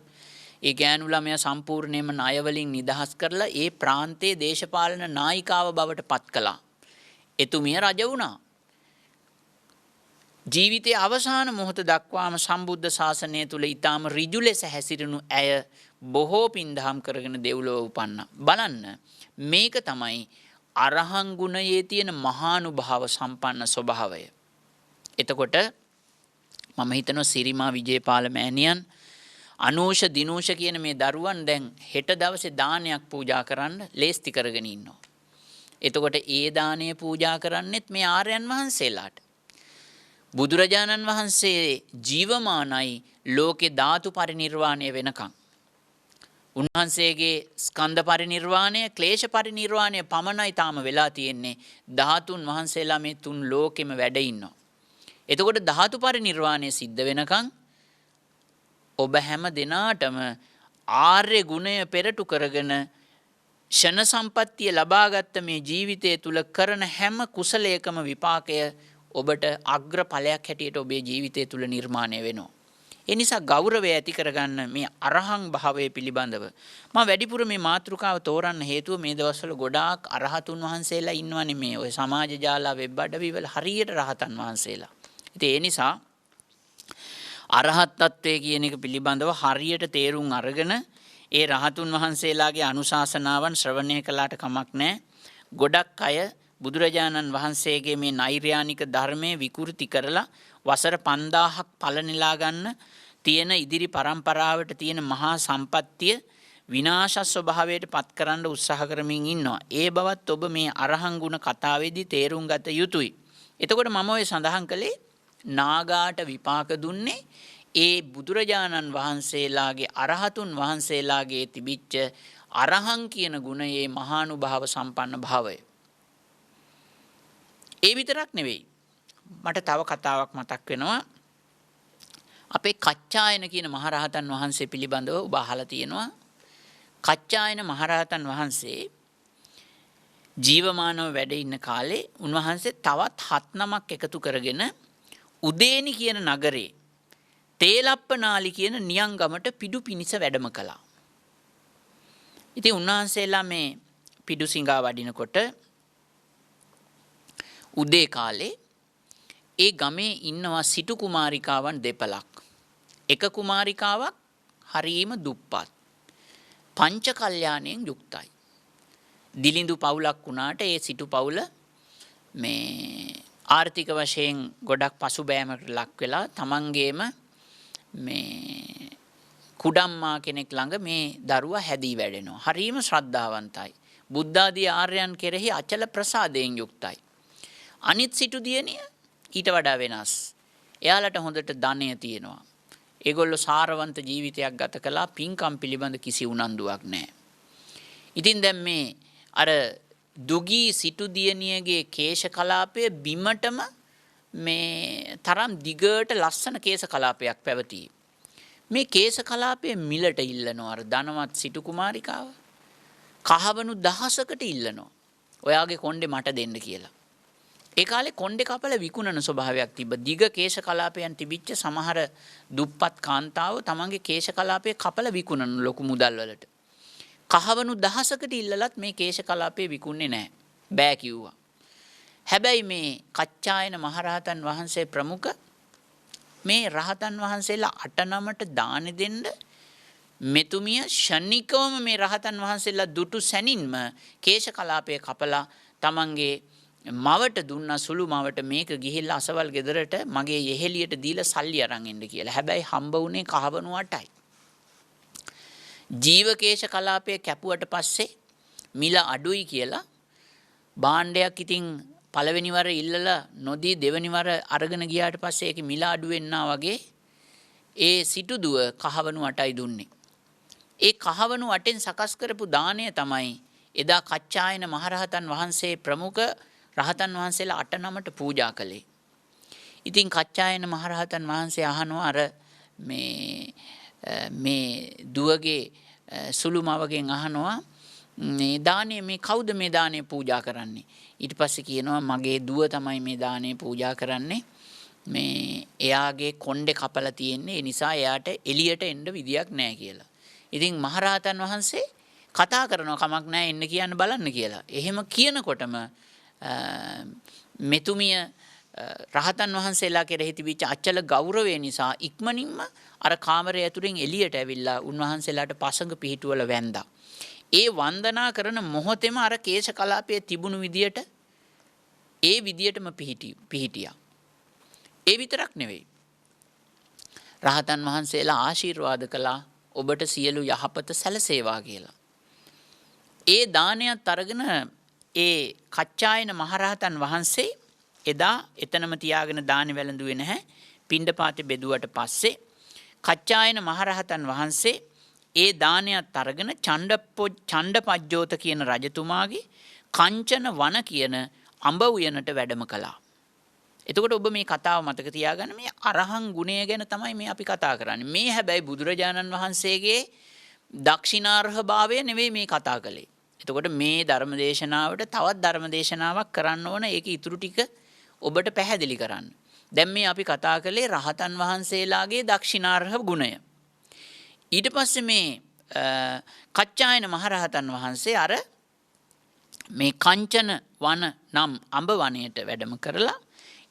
ඒ ගෑනු ළමයා සම්පූර්ණයෙන්ම ණය වලින් නිදහස් කරලා ඒ ප්‍රාන්තයේ දේශපාලන නායිකාව බවට පත් කළා. එතුමිය රජ වුණා. ජීවිතයේ අවසාන මොහොත දක්වාම සම්බුද්ධ ශාසනය තුල ඊටාම ඍජු ලෙස හැසිරුණු ඇය බොහෝ පින්දහම් කරගෙන දෙව්ලොව උපන්නා. බලන්න මේක තමයි අරහං ගුණයේ තියෙන මහානුභාව සම්පන්න ස්වභාවය. එතකොට මම හිතනවා සිරිමා විජේපාල මෑණියන් අනූෂ දිනූෂ කියන මේ දරුවන් දැන් හෙට දවසේ දානයක් පූජා කරන්න ලේස්ති කරගෙන ඉන්නවා. එතකොට ඒ දානය පූජා කරන්නෙත් මේ ආර්යයන් වහන්සේලාට. බුදුරජාණන් වහන්සේ ජීවමානයි ලෝකේ ධාතු පරිනිර්වාණය වෙනකන්. උන්වහන්සේගේ ස්කන්ධ පරිනිර්වාණය, ක්ලේශ පරිනිර්වාණය පමණයි තාම වෙලා තියෙන්නේ. ධාතුන් වහන්සේලා මේ තුන් ලෝකෙම වැඩ ඉන්නවා. එතකොට ධාතු පරිනිර්වාණය සිද්ධ වෙනකන් ඔබ හැම දිනාටම ආර්ය ගුණය පෙරටු කරගෙන ෂණ සම්පත්තිය ලබාගත් මේ ජීවිතය තුල කරන හැම කුසලයකම විපාකය ඔබට අග්‍ර ඵලයක් හැටියට ඔබේ ජීවිතය තුල නිර්මාණය වෙනවා. ඒ නිසා ගෞරවය ඇති කරගන්න මේ අරහං භාවය පිළිබඳව මම වැඩිපුර මේ මාතෘකාව තෝරන්න හේතුව මේ දවස්වල ගොඩාක් අරහතුන් වහන්සේලා ඉන්නවනේ මේ ඔය සමාජ ජාලා වෙබ් අඩවි වල හරියට රහතන් වහන්සේලා. ඉතින් ඒ නිසා අරහත් තත්වයේ කියන එක පිළිබඳව හරියට තේරුම් අරගෙන ඒ රහතුන් වහන්සේලාගේ අනුශාසනාවන් ශ්‍රවණය කළාට කමක් නැහැ. ගොඩක් අය බුදුරජාණන් වහන්සේගේ මේ නෛර්යානික ධර්මයේ විකෘති කරලා වසර 5000ක් පළනෙලා ගන්න තියෙන ඉදිරි පරම්පරාවට තියෙන මහා සම්පත්තිය විනාශ ස්වභාවයට පත් කරන්න උත්සාහ කරමින් ඉන්නවා. ඒ බවත් ඔබ මේ අරහං ගුණ කතාවේදී තේරුම් ගත යුතුයි. එතකොට මම ඔය සඳහන් කළේ නාගාට විපාක දුන්නේ ඒ බුදුරජාණන් වහන්සේලාගේ අරහතුන් වහන්සේලාගේ තිබිච්ච අරහං කියන ගුණයේ මහානුභාව සම්පන්න භාවය. ඒ විතරක් නෙවෙයි. මට තව කතාවක් මතක් වෙනවා. අපේ කච්චායන කියන මහරහතන් වහන්සේ පිළිබඳව ඔබ අහලා තියෙනවා. කච්චායන මහරහතන් වහන්සේ ජීවමානව වැඩ ඉන්න කාලේ උන්වහන්සේ තවත් 7 නමක් එකතු කරගෙන උදේනි කියන නගරේ තේලප්පනාලි කියන නියංගමට පිඩු පිනිස වැඩම කළා. ඉතින් උන්වහන්සේලා මේ පිඩු සිඟා වඩිනකොට උදේ කාලේ ඒ ගමේ ඉන්නවා සිටු කුමාරිකාවන් දෙපළක්. එක කුමාරිකාවක් හරීම දුප්පත්. පංච කල්යාණයෙන් යුක්තයි. දිලිඳු පවුලක් වුණාට ඒ සිටු පවුල මේ ආර්ථික වශයෙන් ගොඩක් පසුබෑමකට ලක් වෙලා තමන්ගේම මේ කුඩම්මා කෙනෙක් ළඟ මේ දරුවා හැදී වැඩෙනවා. හරීම ශ්‍රද්ධාවන්තයි. බුද්ධ ආදී ආර්යයන් කෙරෙහි අචල ප්‍රසාදයෙන් යුක්තයි. අනිත් සිටු දියණිය ඊට වඩා වෙනස්. එයාලට හොඳට ධනය තියෙනවා. ඒගොල්ලෝ සාරවන්ත ජීවිතයක් ගත කළා. පින්කම් පිළිබඳ කිසි උනන්දුවක් නැහැ. ඉතින් දැන් මේ අර දුගී සිටු දියණියගේ කේශ කලාපය බිමටම මේ තරම් දිගට ලස්සන කේශ කලාපයක් පැවතී. මේ කේශ කලාපය මිලට ඉල්ලනවා අර ධනවත් සිටු කුමාරිකාව. කහවණු දහසකට ඉල්ලනවා. ඔයාගේ කොණ්ඩේ මට දෙන්න කියලා. ඒ කාලේ කොණ්ඩේ කපල විකුණන ස්වභාවයක් තිබ්බ. දිග කේශ කලාපයන් තිබිච්ච සමහර දුප්පත් කාන්තාවෝ තමන්ගේ කේශ කලාපය කපල විකුණන ලොකු මුදල් වලට. කහවණු දහසකට ඉල්ලලත් මේ කේශ කලාපය විකුණන්නේ නැහැ. බෑ කිව්වා. හැබැයි මේ කච්චායන මහරහතන් වහන්සේ ප්‍රමුඛ මේ රහතන් වහන්සේලා 8-9ට දාන දෙන්න මෙතුමිය ශනිකවම මේ රහතන් වහන්සේලා දුටු සැනින්ම කේශ කලාපය කපලා තමන්ගේ මවට දුන්න සුළු මවට මේක ගිහිල්ලා අසවල් ගෙදරට මගේ යෙහෙලියට දීලා සල්ලි අරන් එන්න කියලා. හැබැයි හම්බ වුණේ කහවණු 8යි. ජීවකේශ කලාපය කැපුවට පස්සේ මිල අඩුයි කියලා භාණ්ඩයක් ඉතින් පළවෙනි වර ඉල්ලලා නොදී දෙවෙනි වර අරගෙන ගියාට පස්සේ ඒක මිල අඩු වෙන්නා වගේ ඒ සිටුදුව කහවණු 8යි දුන්නේ. ඒ කහවණු 8ෙන් සකස් කරපු දාණය තමයි එදා කච්චායන මහරහතන් වහන්සේ ප්‍රමුඛ රහතන් වහන්සේලා 8-9ට පූජා කළේ. ඉතින් කච්චායන මහරහතන් වහන්සේ අහනවා අර මේ දුවගේ සුළු මවගෙන් අහනවා මේ දානේ මේ කවුද මේ දානේ පූජා කරන්නේ? ඊට පස්සේ කියනවා මගේ දුව තමයි මේ දානේ පූජා කරන්නේ. මේ එයාගේ කොණ්ඩේ කපලා තියෙන්නේ. ඒ නිසා එයාට එළියට එන්න විදියක් නැහැ කියලා. ඉතින් මහරහතන් වහන්සේ කතා කරනවා කමක් නැහැ එන්න කියන්න බලන්න කියලා. එහෙම කියනකොටම මෙතුමිය රහතන් වහන්සේලා කෙරෙහි තිබිච්ච අචල ගෞරවය නිසා ඉක්මනින්ම අර කාමරය ඇතුලෙන් එළියට ඇවිල්ලා උන්වහන්සේලාට පසඟ පිහිටුවල වැන්දා. ඒ වන්දනා කරන මොහොතේම අර කේශ කලාපයේ තිබුණු විදියට ඒ විදියටම පිහිටියා. ඒ විතරක් නෙවෙයි. රහතන් වහන්සේලා ආශිර්වාද කළා ඔබට සියලු යහපත සැලසේවා කියලා. ඒ දානයත් අරගෙන ඒ කච්චායන මහරහතන් වහන්සේ එදා එතනම තියාගෙන දානි වැළඳුවේ නැහැ. පිණ්ඩපාතේ බෙදුවට පස්සේ කච්චායන මහරහතන් වහන්සේ ඒ දානයත් අරගෙන චණ්ඩපජ්ජෝත කියන රජතුමාගේ කංචන වන කියන අඹ උයනට වැඩම කළා. එතකොට ඔබ මේ කතාව මතක තියාගන්න මේ අරහං ගුණය ගැන තමයි මේ අපි කතා කරන්නේ. මේ හැබැයි බුදුරජාණන් වහන්සේගේ දක්ෂිනාර්හභාවය නෙවෙයි මේ කතා කළේ. එතකොට මේ ධර්මදේශනාවට තවත් ධර්මදේශනාවක් කරන්න ඕන. ඒක ඉතුරු ටික ඔබට පැහැදිලි කරන්න. දැන් මේ අපි කතා කළේ රහතන් වහන්සේලාගේ දක්ෂිනාර්හ ගුණය. ඊට පස්සේ මේ කච්චායන මහරහතන් වහන්සේ අර මේ කංචන වන නම් අඹ වනයට වැඩම කරලා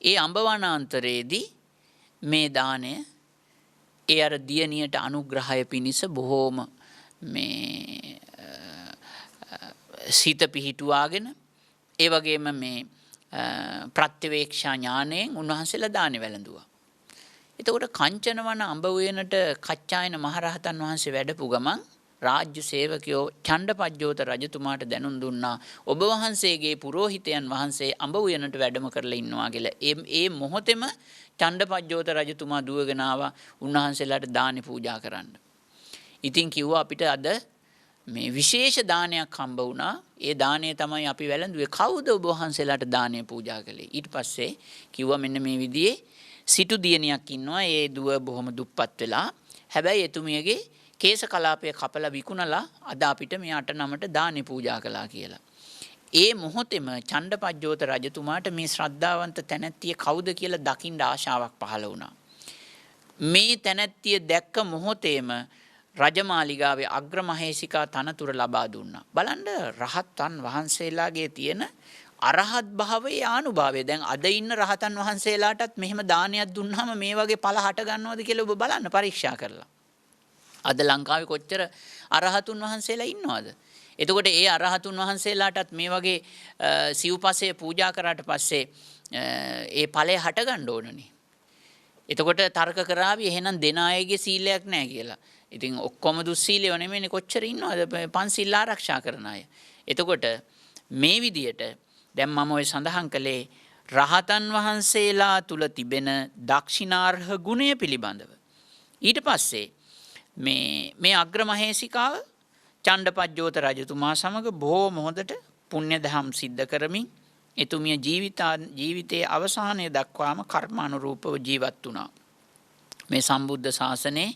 ඒ අඹ වනාන්තරයේදී මේ දාණය ඒ අර දියණියට අනුග්‍රහය පිණිස බොහෝම මේ සිත පිහිටුවාගෙන ඒ වගේම මේ ප්‍රත්‍යවේක්ෂා ඥාණයෙන් උන්වහන්සේලා දානි වැළඳුවා. එතකොට කංචන වන අඹ උයනට කච්චායන මහරහතන් වහන්සේ වැඩපු ගමන් රාජ්‍ය සේවකයෝ චණ්ඩපජ්ජෝත රජතුමාට දැනුම් දුන්නා ඔබ වහන්සේගේ පුරෝහිතයන් වහන්සේ අඹ උයනට වැඩම කරලා ඉන්නවා කියලා. ඒ මොහොතේම චණ්ඩපජ්ජෝත රජතුමා දුවගෙන ආවා උන්වහන්සේලාට දානි පූජා කරන්න. ඉතින් කිව්වා අපිට අද මේ විශේෂ දානයක් හම්බ වුණා. ඒ දානය තමයි අපි වැළඳුවේ. කවුද ඔබ වහන්සේලාට දානය පූජා කළේ? ඊට පස්සේ කිව්වා මෙන්න මේ විදිහේ සිටු දියණියක් ඉන්නවා. ඒ දුව බොහොම දුප්පත් වෙලා. හැබැයි එතුමියගේ කේශ කලාපය කපලා විකුණලා අද අපිට මේ 8-9ට දානි පූජා කළා කියලා. ඒ මොහොතේම චණ්ඩපජ්ජෝත රජතුමාට මේ ශ්‍රද්ධාවන්ත තැනැත්තිය කවුද කියලා දකින්න ආශාවක් පහළ වුණා. මේ තැනැත්තිය දැක්ක මොහොතේම රජමාලිගාවේ අග්‍රමහේසිකා තනතුර ලබා දුන්නා. බලන්න රහතන් වහන්සේලාගේ තියෙන අරහත් භාවයේ ආනුභාවය. දැන් අද ඉන්න රහතන් වහන්සේලාටත් මෙහෙම දානයක් දුන්නාම මේ වගේ ඵල හට ගන්නවද කියලා ඔබ බලන්න පරීක්ෂා කරලා. අද ලංකාවේ කොච්චර අරහතුන් වහන්සේලා ඉන්නවද? එතකොට ඒ අරහතුන් වහන්සේලාටත් මේ වගේ සිව්පසය පූජා කරාට පස්සේ ඒ ඵලය හට ගන්න ඕනනේ. එතකොට තර්ක කරાવી එහෙනම් දෙන අයගේ සීලයක් නැහැ කියලා. ඉතින් ඔක්කොම දුස්සීලියව නෙමෙයිනේ කොච්චර ඉන්නවද පන්සිල් ආරක්ෂා කරන අය. එතකොට මේ විදියට දැන් මම ඔය සඳහන් කළේ රහතන් වහන්සේලා තුල තිබෙන දක්ෂිනාර්හ ගුණය පිළිබඳව. ඊට පස්සේ මේ අග්‍රමහේසිකාව චණ්ඩපජ්ජෝත රජතුමා සමග බොහෝම හොඳට පුණ්‍ය දහම් සිද්ධ කරමින් එතුමිය ජීවිතයේ අවසානයේ දක්වාම කර්මානුරූපව ජීවත් වුණා. මේ සම්බුද්ධ ශාසනයේ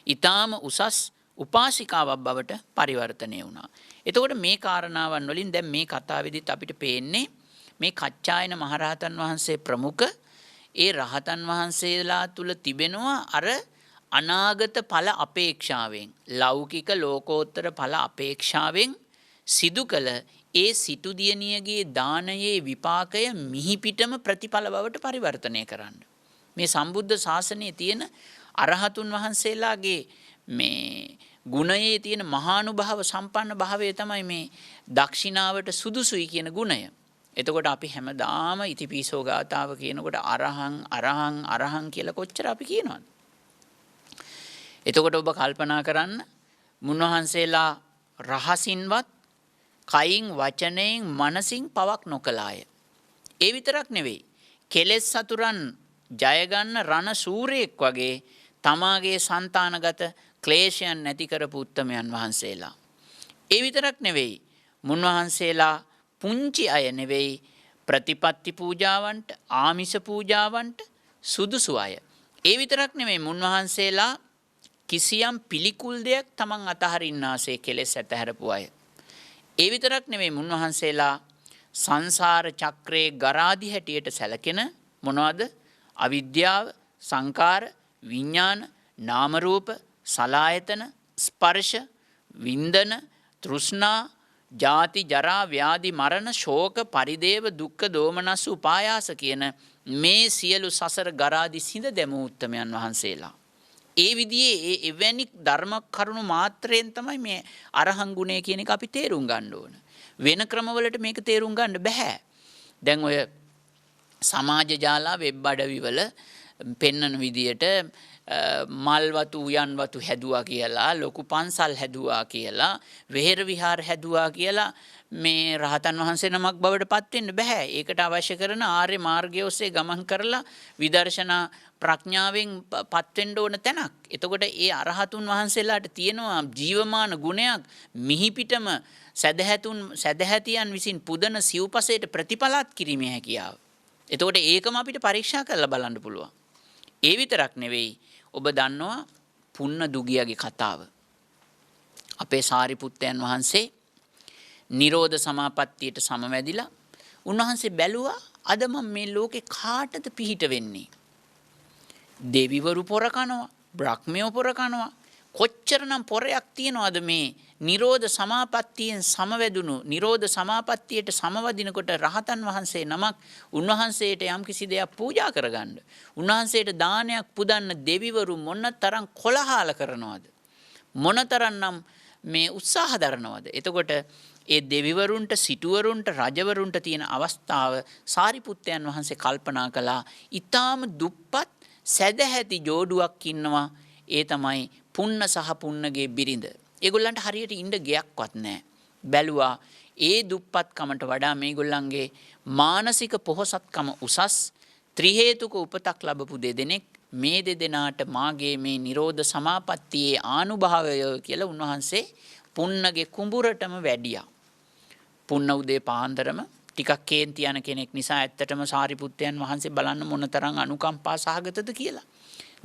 ඊටාම උසස් උපාසිකාවක් බවට පරිවර්තනය වුණා. එතකොට මේ කාරණාවන් වලින් දැන් මේ කතාවේදීත් අපිට පේන්නේ මේ කච්චායන මහරහතන් වහන්සේ ප්‍රමුඛ ඒ රහතන් වහන්සේලා තුල තිබෙනවා අර අනාගත ඵල අපේක්ෂාවෙන් ලෞකික ලෝකෝත්තර ඵල අපේක්ෂාවෙන් සිදු කළ ඒ සිටු දියණියගේ දානයේ විපාකය මිහිපිටම ප්‍රතිඵල බවට පරිවර්තනය කරන්න. මේ සම්බුද්ධ ශාසනයේ තියෙන අරහතුන් වහන්සේලාගේ මේ ගුණයේ තියෙන මහානුභාව සම්පන්න භාවය තමයි මේ දක්ෂිනාවට සුදුසුයි කියන ගුණය. එතකොට අපි හැමදාම ඉතිපිසෝ ගාතාව කියනකොට අරහං අරහං අරහං කියලා කොච්චර අපි කියනවද? එතකොට ඔබ කල්පනා කරන්න මුන්වහන්සේලා රහසින්වත් කයින් වචනයෙන් මනසින් පවක් නොකලාය. ඒ විතරක් නෙවෙයි. කෙලෙස් සතුරන් ජය ගන්න රණ සූරයෙක් වගේ තමාගේ సంతానගත ක්ලේශයන් නැති කරපු උත්තමයන් වහන්සේලා. ඒ විතරක් නෙවෙයි. මුන්වහන්සේලා පුංචි අය නෙවෙයි ප්‍රතිපත්ති පූජාවන්ට ආමිෂ පූජාවන්ට සුදුසු අය. ඒ විතරක් නෙවෙයි මුන්වහන්සේලා කිසියම් පිළිකුල් දෙයක් තමන් අතහරින්නාසේ කෙලෙස් ඇතහැරපු අය. ඒ විතරක් නෙවෙයි මුන්වහන්සේලා සංසාර චක්‍රයේ ගරාදි හැටියට සැලකෙන මොනවද? අවිද්‍යාව, සංකාර, විඥාන, නාම රූප, සලආයතන, ස්පර්ශ, වින්දන, තෘෂ්ණා, ජාති ජරා ව්‍යාධි මරණ ශෝක පරිදේව දුක්ඛ දෝමනස් උපායාස කියන මේ සියලු සසර ගරාදි සිඳ දැමූ උත්තමයන් වහන්සේලා. ඒ විදිහේ එවැනි ධර්ම කරුණු මාත්‍රයෙන් තමයි මේ අරහං ගුණය කියන එක අපි තේරුම් ගන්න ඕන. වෙන ක්‍රමවලට මේක තේරුම් ගන්න බෑ. දැන් ඔය සමාජ ජාලා වෙබ් අඩවිවල පෙන්වන විදියට මල් වතු උයන් වතු හැදුවා කියලා, ලොකු පන්සල් හැදුවා කියලා, වෙහෙර විහාර හැදුවා කියලා මේ රහතන් වහන්සේ නමක් බවට පත් වෙන්න බෑ. ඒකට අවශ්‍ය කරන ආර්ය මාර්ගය ඔස්සේ ගමන් කරලා විදර්ශනා ප්‍රඥාවෙන් පත් වෙන්න ඕන තැනක්. එතකොට ඒ අරහතුන් වහන්සේලාට තියෙනවා ජීවමාන ගුණයක් මිහිපිටම සදහැතියන් විසින් පුදන සිව්පසයට ප්‍රතිපලත් කිරීමේ හැකියාව. එතකොට ඒකම අපිට පරීක්ෂා කරලා බලන්න පුළුවන්. ඒ විතරක් නෙවෙයි ඔබ දන්නවා පුන්න දුගියගේ කතාව. අපේ සාරිපුත්තයන් වහන්සේ නිරෝධ සමාපත්තියට සමවැදිලා උන්වහන්සේ බැලුවා අද මම මේ ලෝකේ කාටද පිහිට වෙන්නේ? දෙවිවරු පොර කනවා, බ්‍රහ්මයෝ පොර කනවා. කොච්චරනම් පොරයක් තියනවද මේ නිරෝධ සමාපත්තියෙන් සමවැදුණු නිරෝධ සමාපත්තියට සමවදිනකොට රහතන් වහන්සේ නමක් උන්වහන්සේට යම් කිසි දෙයක් පූජා කරගන්න. උන්වහන්සේට දානයක් පුදන්න දෙවිවරු මොනතරම් කොලහල කරනවද? මොනතරම්නම් මේ උත්සාහ දරනවද? එතකොට ඒ දෙවිවරුන්ට සිටුවරුන්ට රජවරුන්ට තියෙන අවස්ථාව සාරිපුත්තයන් වහන්සේ කල්පනා කළා. ඊටාම දුප්පත් සැදැහැති ජෝඩුවක් ඉන්නවා. ඒ තමයි පුන්න සහ පුන්නගේ බිරිඳ. ඒගොල්ලන්ට හරියට ඉන්න ගයක් නැහැ. බැලුවා ඒ දුප්පත්කමට වඩා මේගොල්ලන්ගේ මානසික පොහොසත්කම උසස් ත්‍රි හේතුක උපතක් ලැබපු දෙදෙනෙක් මේ දෙදෙනාට මාගේ මේ නිරෝධ සමාපත්තියේ ආනුභාවය කියලා උන්වහන්සේ පුන්නගේ කුඹුරටම වැඩියා. පුන්න උදේ පාන්දරම ටිකක් කේන්ති යන කෙනෙක් නිසා ඇත්තටම සාරිපුත්තයන් වහන්සේ බලන්න මොනතරම් අනුකම්පා සහගතද කියලා.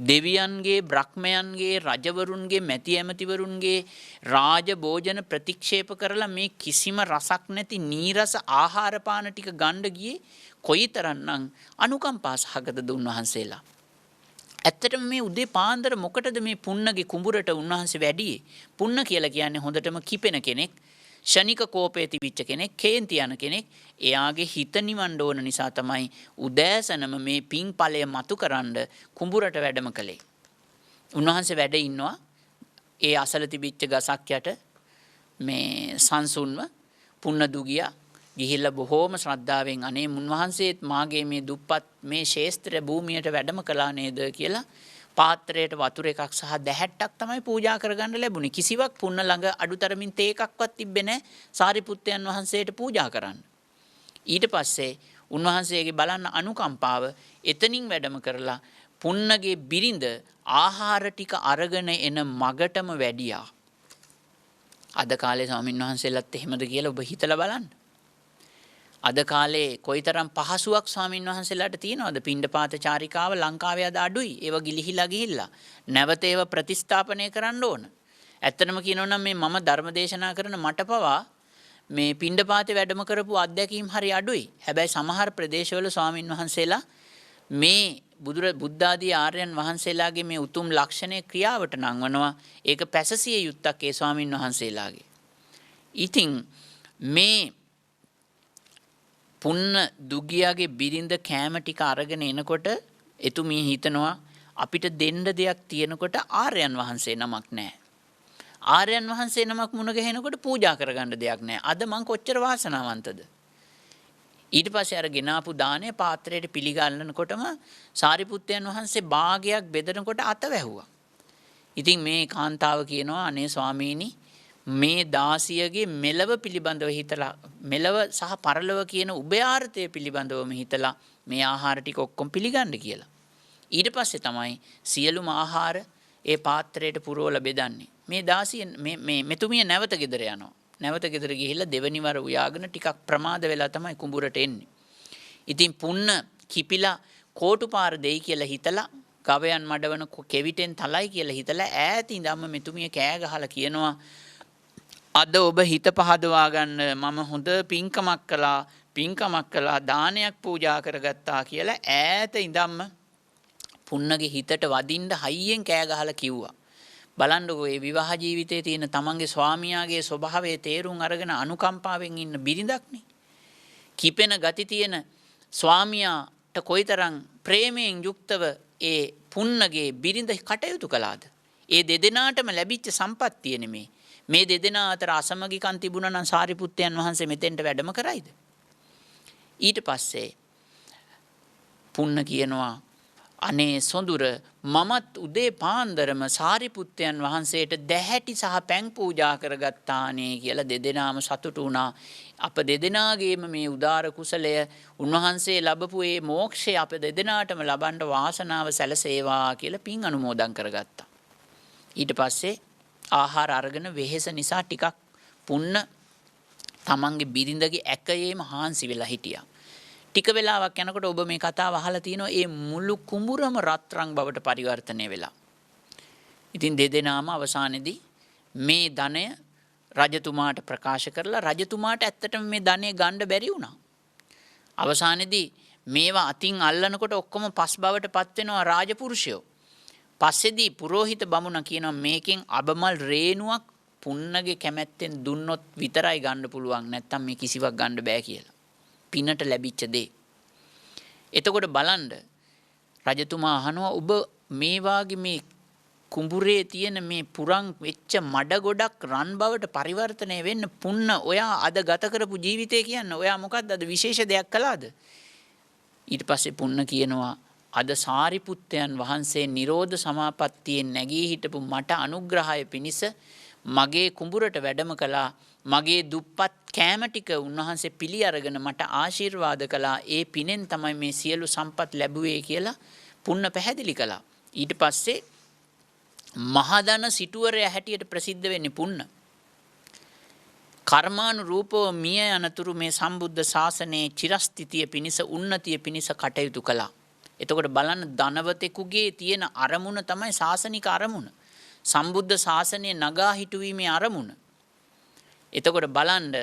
දෙවියන්ගේ බ්‍රහ්මයන්ගේ රජවරුන්ගේ මැති ඇමතිවරුන්ගේ රාජ භෝජන ප්‍රතික්ෂේප කරලා මේ කිසිම රසක් නැති නීරස ආහාර පාන ටික ගන්න ගියේ කොයිතරම්නම් අනුකම්පා සහගතද උන්වහන්සේලා. ඇත්තටම මේ උදේ පාන්දර මොකටද මේ පුන්නගේ කුඹුරට උන්වහන්සේ වැඩියේ? පුන්න කියලා කියන්නේ හොඳටම කිපෙන කෙනෙක්, ෂණික කෝපේ තිබිච්ච කෙනෙක්, කේන්ති යන කෙනෙක්. එයාගේ හිත නිවන්න ඕන නිසා තමයි උදෑසනම මේ පිං-ඵලය මතුකරන්න කුඹුරට වැඩම කළේ. උන්වහන්සේ වැඩ ඉන්නවා ඒ අසල තිබිච්ච ගසක් යට මේ සංසුන්ව පුන්න දුගියා ගිහිල්ලා බොහෝම ශ්‍රද්ධාවෙන් අනේ මුන්වහන්සේත් මාගේ මේ දුප්පත් මේ ශේස්ත්‍ර භූමියට වැඩම කළා නේද කියලා පාත්‍රයට වතුර එකක් සහ දැහැට්ටක් තමයි පූජා කරගන්න ලැබුණේ. කිසිවක් පුන්න ළඟ අඩුතරමින් තේ එකක්වත් තිබ්බේ නැහැ සාරිපුත්තයන් වහන්සේට පූජා කරන්න. ඊට පස්සේ උන්වහන්සේගේ බලන්න අනුකම්පාව එතනින් වැඩම කරලා පුන්නගේ බිරිඳ ආහාර ටික අරගෙන එන මගටම වැඩියා. අද කාලේ ස්වාමීන් වහන්සේලාත් එහෙමද කියලා ඔබ හිතලා බලන්න. අද කාලේ කොයිතරම් පහසුවක් ස්වාමීන් වහන්සේලාට තියෙනවද? පිණ්ඩපාත චාරිකාව ලංකාවේ අද අඩුයි. ඒව ගිලිහිලා ගිහිල්ලා නැවත ඒව ප්‍රතිස්ථාපනය කරන්න ඕන. ඇත්තටම කියනවා නම් මේ මම ධර්ම දේශනා කරන මට පවා මේ පිණ්ඩපාතේ වැඩම කරපු අත්දැකීම් හරි අඩුයි. හැබැයි සමහර ප්‍රදේශවල ස්වාමීන් වහන්සේලා මේ බුද්ධාදී ආර්යයන් වහන්සේලාගේ මේ උතුම් ලක්ෂණය ක්‍රියාවට නංවනවා. ඒක පැසසිය යුත්තක් ඒ ස්වාමීන් වහන්සේලාගේ. ඉතින් මේ පුන්න දුගියාගේ බිරිඳ කෑම ටික අරගෙන එනකොට එතුමිය හිතනවා අපිට දෙන්න දෙයක් තියෙනකොට ආර්යයන් වහන්සේ නමක් නැහැ. ආර්යයන් වහන්සේ නමක් මුණ ගැහෙනකොට පූජා කරගන්න දෙයක් නැහැ. අද මං කොච්චර වාසනාවන්තද? ඊට පස්සේ අර ගෙනාපු දාණය පාත්‍රයට පිළිගන්නකොටම සාරිපුත්තයන් වහන්සේ භාගයක් බෙදනකොට අත වැහුවා. ඉතින් මේ කාන්තාව කියනවා අනේ ස්වාමීනි මේ දාසියගේ මෙලව පිළිබඳව හිතලා මෙලව සහ පරලොව කියන උභයාර්ථය පිළිබඳවම හිතලා මේ ආහාර ටික ඔක්කොම පිළිගන්න කියලා. ඊට පස්සේ තමයි සියලුම ආහාර ඒ පාත්‍රයට පුරවලා බෙදන්නේ. මේ දාසිය මේ මෙතුමිය නැවත ගෙදර යනවා. නැවත ගෙදර ගිහිල්ලා දෙවනි වර උයාගෙන ටිකක් ප්‍රමාද වෙලා තමයි කුඹුරට එන්නේ. ඉතින් පුන්න කිපිලා කෝටුපාර දෙයි කියලා හිතලා ගවයන් මඩවන කෙවිතෙන් තලයි කියලා හිතලා ඈත ඉඳන්ම මෙතුමිය කෑ ගහලා කියනවා අද ඔබ හිත පහදවා ගන්න මම හොඳ පින්කමක් කළා දානයක් පූජා කරගත්තා කියලා ඈත ඉඳන්ම පුන්නගේ හිතට වදින්න හයියෙන් කෑ ගහලා කිව්වා. බලන්නකෝ මේ විවාහ ජීවිතයේ තියෙන තමන්ගේ ස්වාමියාගේ ස්වභාවයේ තේරුම් අරගෙන අනුකම්පාවෙන් ඉන්න බිරිඳක්නේ. කිපෙන ගති තියෙන ස්වාමියාට කොයිතරම් ප්‍රේමයෙන් යුක්තව ඒ පුන්නගේ බිරිඳ කටයුතු කළාද? ඒ දෙදෙනාටම ලැබිච්ච සම්පත්තිය නෙමේ. මේ දෙදෙනා අතර අසමගිකම් තිබුණා නම් සාරිපුත්තයන් වහන්සේ මෙතෙන්ට වැඩම කරයිද? ඊට පස්සේ පුන්න කියනවා අනේ සොඳුර මමත් උදේ පාන්දරම සාරිපුත්තයන් වහන්සේට දැහැටි සහ පැන් පූජා කරගත්තානේ කියලා දෙදෙනාම සතුටු වුණා. අප දෙදෙනාගේම මේ උදාර කුසලය උන්වහන්සේ ලැබපු ඒ මෝක්ෂය අප දෙදෙනාටම ලබන්න වාසනාව සැලසේවා කියලා පින් අනුමෝදන් කරගත්තා. ඊට පස්සේ ආහාර අරගෙන වෙහෙස නිසා ටිකක් පුන්න තමන්ගේ බිරිඳගේ ඇකයේම හාන්සි වෙලා හිටියා. ටික වෙලාවක් යනකොට ඔබ මේ කතාව අහලා තියෙනවා ඒ මුළු කුඹුරම රත්රන් බවට පරිවර්තනය වෙලා. ඉතින් දෙදෙනාම අවසානයේදී මේ ධනය රජතුමාට ප්‍රකාශ කරලා රජතුමාට ඇත්තටම මේ ධනය ගන්න බැරි වුණා. අවසානයේදී මේවා අතින් අල්ලනකොට ඔක්කොම පස් බවට පත් වෙනවා රාජපුරුෂයෝ. පස්සේදී පුරෝහිත බමුණ කියනවා මේකෙන් අබමල් රේණුවක් පුන්නගේ කැමැත්තෙන් දුන්නොත් විතරයි ගන්න පුළුවන් නැත්තම් මේ කිසිවක් ගන්න බෑ කියලා. පිනට ලැබිච්ච දේ. එතකොට බලන්න රජතුමා අහනවා ඔබ මේ වාගේ මේ කුඹුරේ තියෙන මේ පුරන් වෙච්ච මඩ ගොඩක් රන් බවට පරිවර්තනය වෙන්න පුන්න ඔයා අද ගත කරපු ජීවිතය කියන්නේ ඔයා මොකද්ද අද විශේෂ දෙයක් කළාද? ඊට පස්සේ පුන්න කියනවා අද සාරිපුත්තයන් වහන්සේ නිරෝධ සමාපත්තියෙන් නැගී හිටපු මට අනුග්‍රහය පිණිස මගේ කුඹුරට වැඩම කළා. මගේ දුප්පත් කෑම ටික උන්වහන්සේ පිළි අරගෙන මට ආශිර්වාද කළා. ඒ පිනෙන් තමයි මේ සියලු සම්පත් ලැබුවේ කියලා පුන්න පැහැදිලි කළා. ඊට පස්සේ මහදන සිටුවරයා හැටියට ප්‍රසිද්ධ වෙන්නේ පුන්න. කර්මානුරූපව මිය යනතුරු මේ සම්බුද්ධ ශාසනයේ චිරස්ථිතිය පිණිස උන්නතිය පිණිස කටයුතු කළා. එතකොට බලන්න ධනවතෙකුගේ තියෙන අරමුණ තමයි ශාසනික අරමුණ. සම්බුද්ධ ශාසනය නගා හිටුවීමේ අරමුණ. එතකොට බලන්න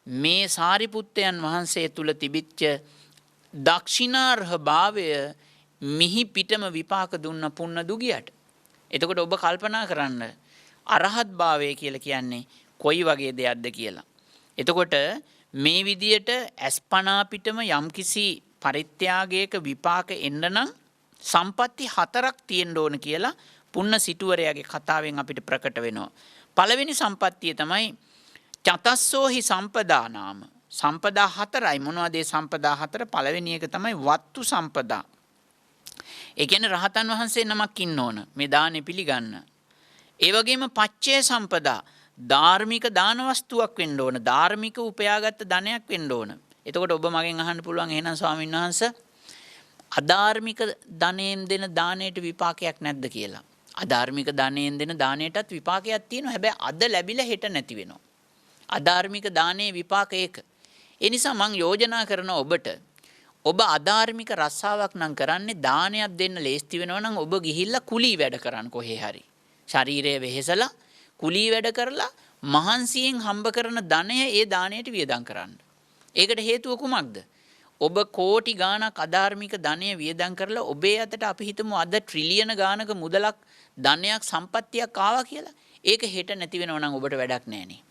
මේ සාරිපුත්තයන් වහන්සේ තුල තිබිච්ච දක්ෂිනාර්හ භාවය මිහි පිටම විපාක දුන්න පුන්න දුගියට. එතකොට ඔබ කල්පනා කරන්න අරහත් භාවය කියලා කියන්නේ කොයි වගේ දෙයක්ද කියලා. එතකොට මේ විදියට අස්පනා පිටම යම්කිසි පරිත්‍යාගයක විපාක එන්න නම් සම්පatti 4ක් තියෙන්න ඕන කියලා පුන්න සිටුවරයාගේ කතාවෙන් අපිට ප්‍රකට වෙනවා. පළවෙනි සම්පත්තිය තමයි චතස්සෝහි සම්පදා නාම. සම්පදා හතරයි. මොනවද ඒ සම්පදා හතර? පළවෙනි එක තමයි වත්තු සම්පදා. ඒ කියන්නේ රහතන් වහන්සේ නමක් ඉන්න ඕන මේ දානෙ පිළිගන්න. ඒ වගේම පච්චේ සම්පදා, ධාර්මික දාන වස්තුවක් වෙන්න ඕන. ධාර්මික උපයාගත් ධනයක් වෙන්න ඕන. එතකොට ඔබ මගෙන් අහන්න පුළුවන් එහෙනම් ස්වාමීන් වහන්සේ අධාර්මික ධනෙන් දෙන දාණයට විපාකයක් නැද්ද කියලා. අධාර්මික ධනෙන් දෙන දාණයටත් විපාකයක් තියෙනවා. හැබැයි අද ලැබිලා හෙට නැති වෙනවා. අධාර්මික දානයේ විපාක ඒක. ඒ නිසා මම යෝජනා කරන ඔබට ඔබ අධාර්මික රස්සාවක් නම් කරන්නේ දානයක් දෙන්න ලේස්ති වෙනවා නම් ඔබ ගිහිල්ලා කුලී වැඩ කරන්න කොහේ හරි. ශරීරය වෙහෙසලා කුලී වැඩ කරලා මහන්සියෙන් හම්බ කරන ධනය ඒ දාණයට වියදම් කරන්න. ඒකට හේතුව කුමක්ද? ඔබ කෝටි ගාණක් අධාර්මික ධනය වියදම් කරලා ඔබේ අතට අපි හිතමු අද ට්‍රිලියන ගාණක මුදලක් ධනයක් සම්පත්තියක් ආවා කියලා. ඒක හෙට නැති වෙනවා නම් ඔබට වැඩක් නැහැනේ.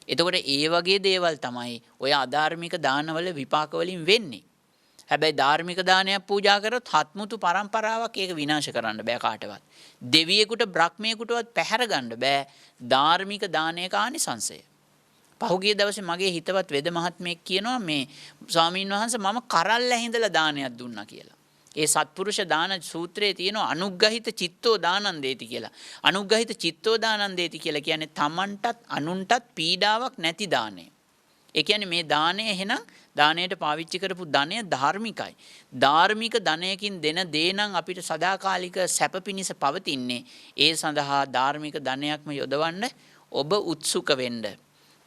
එතකොට ඒ වගේ දේවල් තමයි ඔය අධාර්මික දානවල විපාක වලින් වෙන්නේ. හැබැයි ධාර්මික දානයක් පූජා කරොත් හත්මුතු පරම්පරාවක් ඒක විනාශ කරන්න බෑ කාටවත්. දෙවියෙකුට බ්‍රහ්මයෙකුටවත් පැහැර ගන්න බෑ ධාර්මික දානයක ආනිසංසය. පහුගිය දවසේ මගේ හිතවත් වෙද මහත්මයෙක් කියනවා මේ ස්වාමීන් වහන්සේ මම කරල් ඇහිඳලා දානයක් දුන්නා කියලා. ඒ සත්පුරුෂ දාන සූත්‍රයේ තියෙනවා අනුග්‍රහිත චිත්තෝ දානං දේති කියලා. අනුග්‍රහිත චිත්තෝ දානං දේති කියලා කියන්නේ තමන්ටත් අනුන්ටත් පීඩාවක් නැති දානය. ඒ කියන්නේ මේ දාණය එහෙනම් දාණයට පාවිච්චි කරපු ධනය ධාර්මිකයි. ධාර්මික ධනයකින් දෙන දේ නම් අපිට සදාකාලික සැප පිණිස පවතින්නේ. ඒ සඳහා ධාර්මික ධනයක්ම යොදවන්න ඔබ උත්සුක වෙන්න.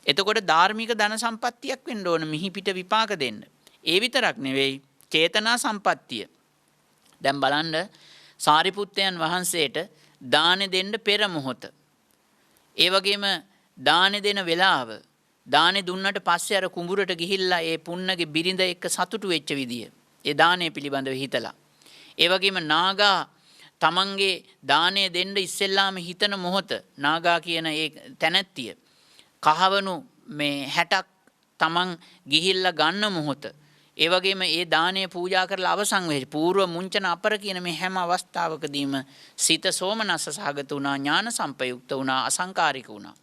එතකොට ධාර්මික ධන සම්පත්තියක් වෙන්න ඕන මිහිපිට විපාක දෙන්න. ඒ විතරක් නෙවෙයි චේතනා සම්පත්තිය. දැන් බලන්න සාරිපුත්තයන් වහන්සේට දාන දෙන්න පෙර මොහොත. ඒ වගේම දාන දෙන වෙලාව දානේ දුන්නට පස්සේ අර කුඹුරට ගිහිල්ලා ඒ පුන්නගේ බිරිඳ එක්ක සතුටු වෙච්ච විදිය. ඒ දානේ පිළිබඳව හිතලා. ඒ වගේම නාගා තමන්ගේ දානේ දෙන්න ඉස්සෙල්ලාම හිතන මොහොත නාගා කියන ඒ තැනැත්තිය කහවණු මේ 60ක් තමන් ගිහිල්ලා ගන්න මොහොත. ඒ වගේම ඒ දානය පූජා කරලා අවසන් වෙයි. పూర్ව මුංචන අපර කියන මේ හැම අවස්ථාවකදීම සිත සෝමනස්ස සහගත වුණා, ඥාන සංපයුක්ත වුණා, අසංකාරික වුණා.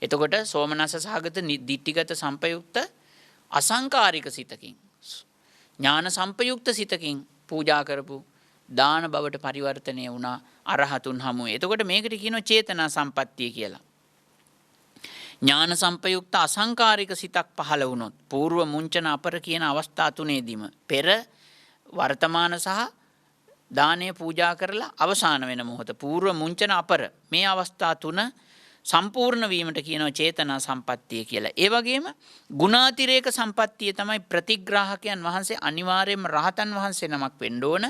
එතකොට සෝමනස්ස සහගත දිට්ඨිගත සංපයුක්ත අසංකාරික සිතකින් ඥාන සංපයුක්ත සිතකින් පූජා කරපු දාන බවට පරිවර්තනය වුණා අරහතුන් හමුවේ. එතකොට මේකට කියනවා චේතනා සම්පත්තිය කියලා. ඥාන සංපයුක්ත අසංකාරික සිතක් පහළ වුණොත් పూర్ව මුංචන අපර කියන අවස්ථා තුනේදීම පෙර වර්තමාන සහ දානය පූජා කරලා අවසාන වෙන මොහොත పూర్ව මුංචන අපර මේ අවස්ථා තුන සම්පූර්ණ වීමට කියනවා චේතනා සම්පත්තිය කියලා. ඒ වගේම ගුණාතිරේක සම්පත්තිය තමයි ප්‍රතිග්‍රාහකයන් වහන්සේ අනිවාර්යයෙන්ම රහතන් වහන්සේ නමක් වෙන්න ඕන.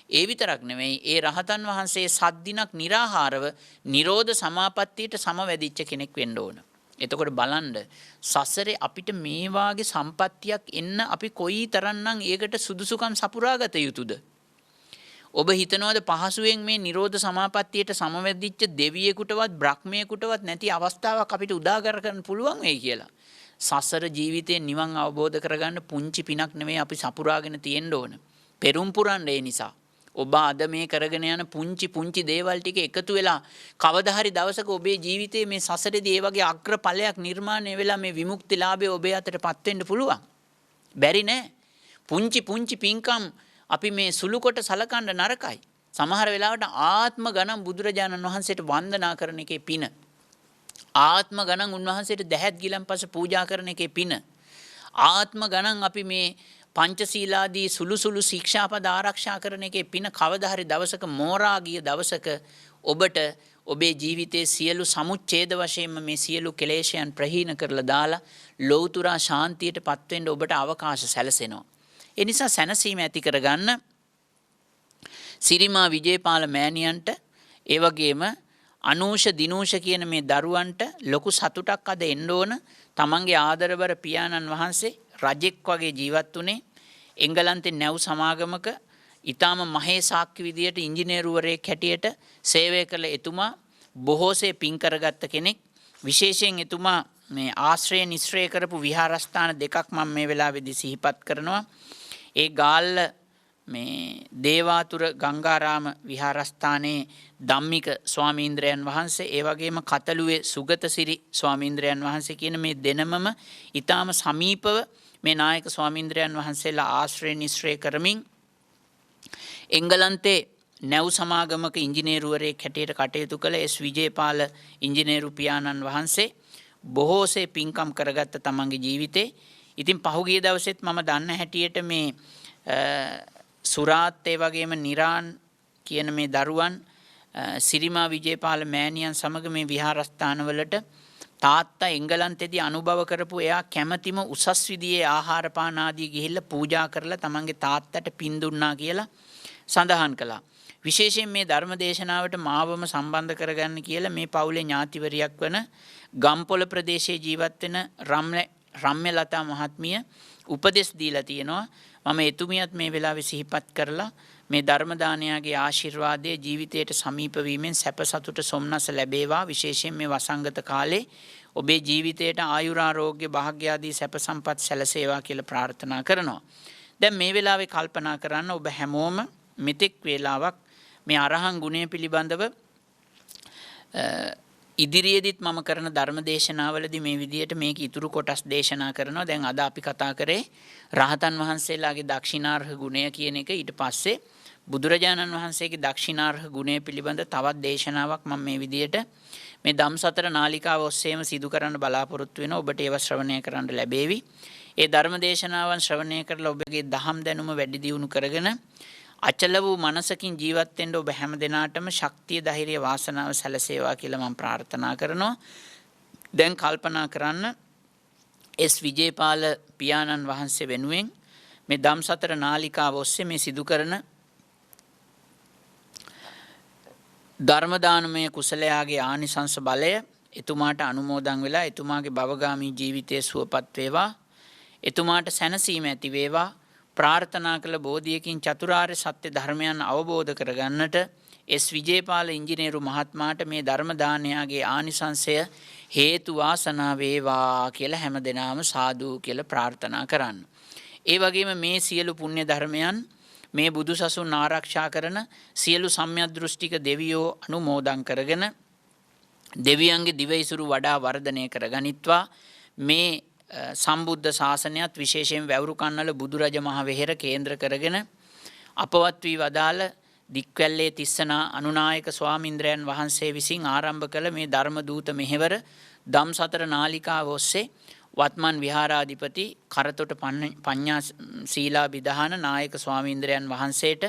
ඒ විතරක් නෙවෙයි ඒ රහතන් වහන්සේ සද්දිනක් निराහාරව නිරෝධ සමාපත්තියට සමවැදිච්ච කෙනෙක් වෙන්න ඕන. එතකොට බලන්න සසරේ අපිට මේ වාගේ සම්පත්තියක් එන්න අපි කොයි තරම්නම් ඒකට සුදුසුකම් සපුරාගත යුතුද? ඔබ හිතනවාද පහසුවෙන් මේ නිරෝධ සමාපත්තියට සමවැදිච්ච දෙවියෙකුටවත් බ්‍රහ්මයෙකුටවත් නැති අවස්ථාවක් අපිට උදා කරගන්න පුළුවන් වෙයි කියලා? සසර ජීවිතේ නිවන් අවබෝධ කරගන්න පුංචි පිනක් නෙමෙයි අපි සපුරාගෙන තියෙන්න ඕන. පෙරම් පුරන්න ඒ නිසා. ඔබ අද මේ කරගෙන යන පුංචි පුංචි දේවල් ටික එකතු වෙලා කවදා හරි දවසක ඔබේ ජීවිතයේ මේ සසරේදී ඒ වගේ අග්‍ර ඵලයක් නිර්මාණය වෙලා මේ විමුක්තිලාභය ඔබේ අතටපත් වෙන්න පුළුවන්. බැරි නෑ. පුංචි පුංචි පින්කම් අපි මේ සුළු කොට සලකන්න නරකයි. සමහර වෙලාවට ආත්ම ගණන් බුදුරජාණන් වහන්සේට වන්දනා කරන එකේ පින. ආත්ම ගණන් උන්වහන්සේට දැහැත් ගිලන්පස පූජා කරන එකේ පින. ආත්ම ගණන් අපි මේ පංචශීලාදී සුළු සුළු ශික්ෂාපද ආරක්ෂා කරන එකේ පින කවදා හරි දවසක මෝරා ගිය දවසක ඔබට ඔබේ ජීවිතයේ සියලු සමුච්ඡේද වශයෙන්ම මේ සියලු කෙලෙෂයන් ප්‍රහීන කරලා දාලා ලෞතුරා ශාන්තියටපත් වෙන්න ඔබට අවකාශ සැලසෙනවා. ඒ නිසා සැනසීම ඇති කරගන්න සිරිමා විජේපාල මෑණියන්ට ඒ වගේම අනූෂ දිනූෂ කියන මේ දරුවන්ට ලොකු සතුටක් අද එන්න ඕන. තමන්ගේ ආදරබර පියාණන් වහන්සේ රජෙක් වගේ ජීවත් වුණේ එංගලන්තේ නැව් සමාගමක ඊටාම මහේසාක්‍ය විදියට ඉංජිනේරුවරයෙක් හැටියට සේවය කළ එතුමා බොහෝසේ පින් කරගත්ත කෙනෙක්. විශේෂයෙන් එතුමා මේ ආශ්‍රය නිශ්‍රය කරපු විහාරස්ථාන දෙකක් මම මේ වෙලාවේදී සිහිපත් කරනවා. ඒ ගාල්ල මේ දේවාතුර ගංගාරාම විහාරස්ථානයේ ධම්මික ස්වාමීන්ද්‍රයන් වහන්සේ, ඒ වගේම කතලුවේ සුගතසිරි ස්වාමීන්ද්‍රයන් වහන්සේ කියන මේ දෙනමම ඊටාම සමීපව මේ නායක ස්වාමීන්ද්‍රයන් වහන්සේලා ආශ්‍රය නිශ්‍රය කරමින් එංගලන්තේ නැව් සමාගමක ඉංජිනේරුවරයෙක් හැටියට කටයුතු කළ එස් විජේපාල ඉංජිනේරු පියාණන් වහන්සේ බොහෝසේ පින්කම් කරගත්ත තමන්ගේ ජීවිතේ. ඉතින් පහුගිය දවසෙත් මම දන්න හැටියට මේ සුරාත් ඒ වගේම නිරාන් කියන මේ දරුවන් සිරිමා විජේපාල මෑණියන් සමග මේ විහාරස්ථානවලට තාත්තා එංගලන්තයේදී අනුභව කරපු එයා කැමැතිම උසස් විදියේ ආහාර පාන ආදී ගිහිල්ලා පූජා කරලා තමන්ගේ තාත්තට පින් දුන්නා කියලා සඳහන් කළා. විශේෂයෙන් මේ ධර්ම දේශනාවට මාවම සම්බන්ධ කරගන්න කියලා මේ පවුලේ ඥාතිවරියක් වන ගම්පොළ ප්‍රදේශයේ ජීවත් වෙන රම්‍යලතා මහත්මිය උපදෙස් දීලා තියෙනවා. මම එතුමියත් මේ වෙලාවේ සිහිපත් කරලා මේ ධර්ම දානයාගේ ආශිර්වාදයේ ජීවිතයට සමීප වීමෙන් සැප සතුට සොම්නස ලැබේවා. විශේෂයෙන් මේ වසංගත කාලේ ඔබේ ජීවිතයට ආයුරාරෝග්‍ය භාග්‍ය ආදී සැප සම්පත් සැලසේවා කියලා ප්‍රාර්ථනා කරනවා. දැන් මේ වෙලාවේ කල්පනා කරන්න ඔබ හැමෝම මෙතෙක් වේලාවක් මේ අරහන් ගුණය පිළිබඳව ඉදිරියේදීත් මම කරන ධර්ම දේශනාවලදී මේ විදියට මේක ඉතුරු කොටස් දේශනා කරනවා. දැන් අද අපි කතා කරේ රහතන් වහන්සේලාගේ දක්ෂිනාර්හ ගුණය කියන එක. ඊට පස්සේ බුදුරජාණන් වහන්සේගේ දක්ෂිනාර්හ ගුණය පිළිබඳ තවත් දේශනාවක් මම මේ විදියට මේ ධම්සතර නාලිකාව ඔස්සේම සිදු කරන්න බලාපොරොත්තු වෙනවා. ඔබට ඒව ශ්‍රවණය කරන්න ලැබේවි. ඒ ධර්ම දේශනාවන් ශ්‍රවණය කරලා ඔබගේ දහම් දැනුම වැඩි දියුණු කරගෙන අචල වූ මනසකින් ජීවත් වෙන්න ඔබ හැම දිනාටම ශක්තිය ධෛර්ය වාසනාව සැලසේවා කියලා මම ප්‍රාර්ථනා කරනවා. දැන් කල්පනා කරන්න එස් විජේපාල පියාණන් වහන්සේ වෙනුවෙන් මේ ධම්සතර නාලිකාව ඔස්සේ මේ සිදු කරන ධර්ම දානමය කුසලයාගේ ආනිසංස බලය එතුමාට අනුමෝදන් වෙලා එතුමාගේ භවගාමී ජීවිතයේ සුවපත් වේවා. එතුමාට සැනසීම ඇති වේවා. ප්‍රාර්ථනා කළ බෝධියකින් චතුරාර්ය සත්‍ය ධර්මයන් අවබෝධ කරගන්නට එස් විජේපාල ඉංජිනේරු මහත්මයාට මේ ධර්ම දානයාගේ ආනිසංසය හේතු වාසනා වේවා කියලා හැමදෙනාම සාදු කියලා ප්‍රාර්ථනා කරන්න. ඒ වගේම මේ සියලු පුණ්‍ය ධර්මයන් මේ බුදුසසුන් ආරක්ෂා කරන සියලු සම්‍යද්දෘෂ්ටික දෙවියෝ අනුමෝදන් කරගෙන දෙවියන්ගේ දිවයිසුරු වඩා වර්ධනය කරගනිත්වා. මේ සම්බුද්ධ ශාසනයත් විශේෂයෙන් වැවුරු කන්නල බුදුරජ මහ වෙහෙර කේන්ද්‍ර කරගෙන අපවත් වී වදාළ දික්වැල්ලේ තිස්සනා අනුනායක ස්වාමීන්ද්‍රයන් වහන්සේ විසින් ආරම්භ කළ මේ ධර්ම දූත මෙහෙවර ධම්සතර නාලිකාව ඔස්සේ වත්මන් විහාරාධිපති කරතොට පඤ්ඤා සීලා විධාන නායක ස්වාමීන්ද්‍රයන් වහන්සේට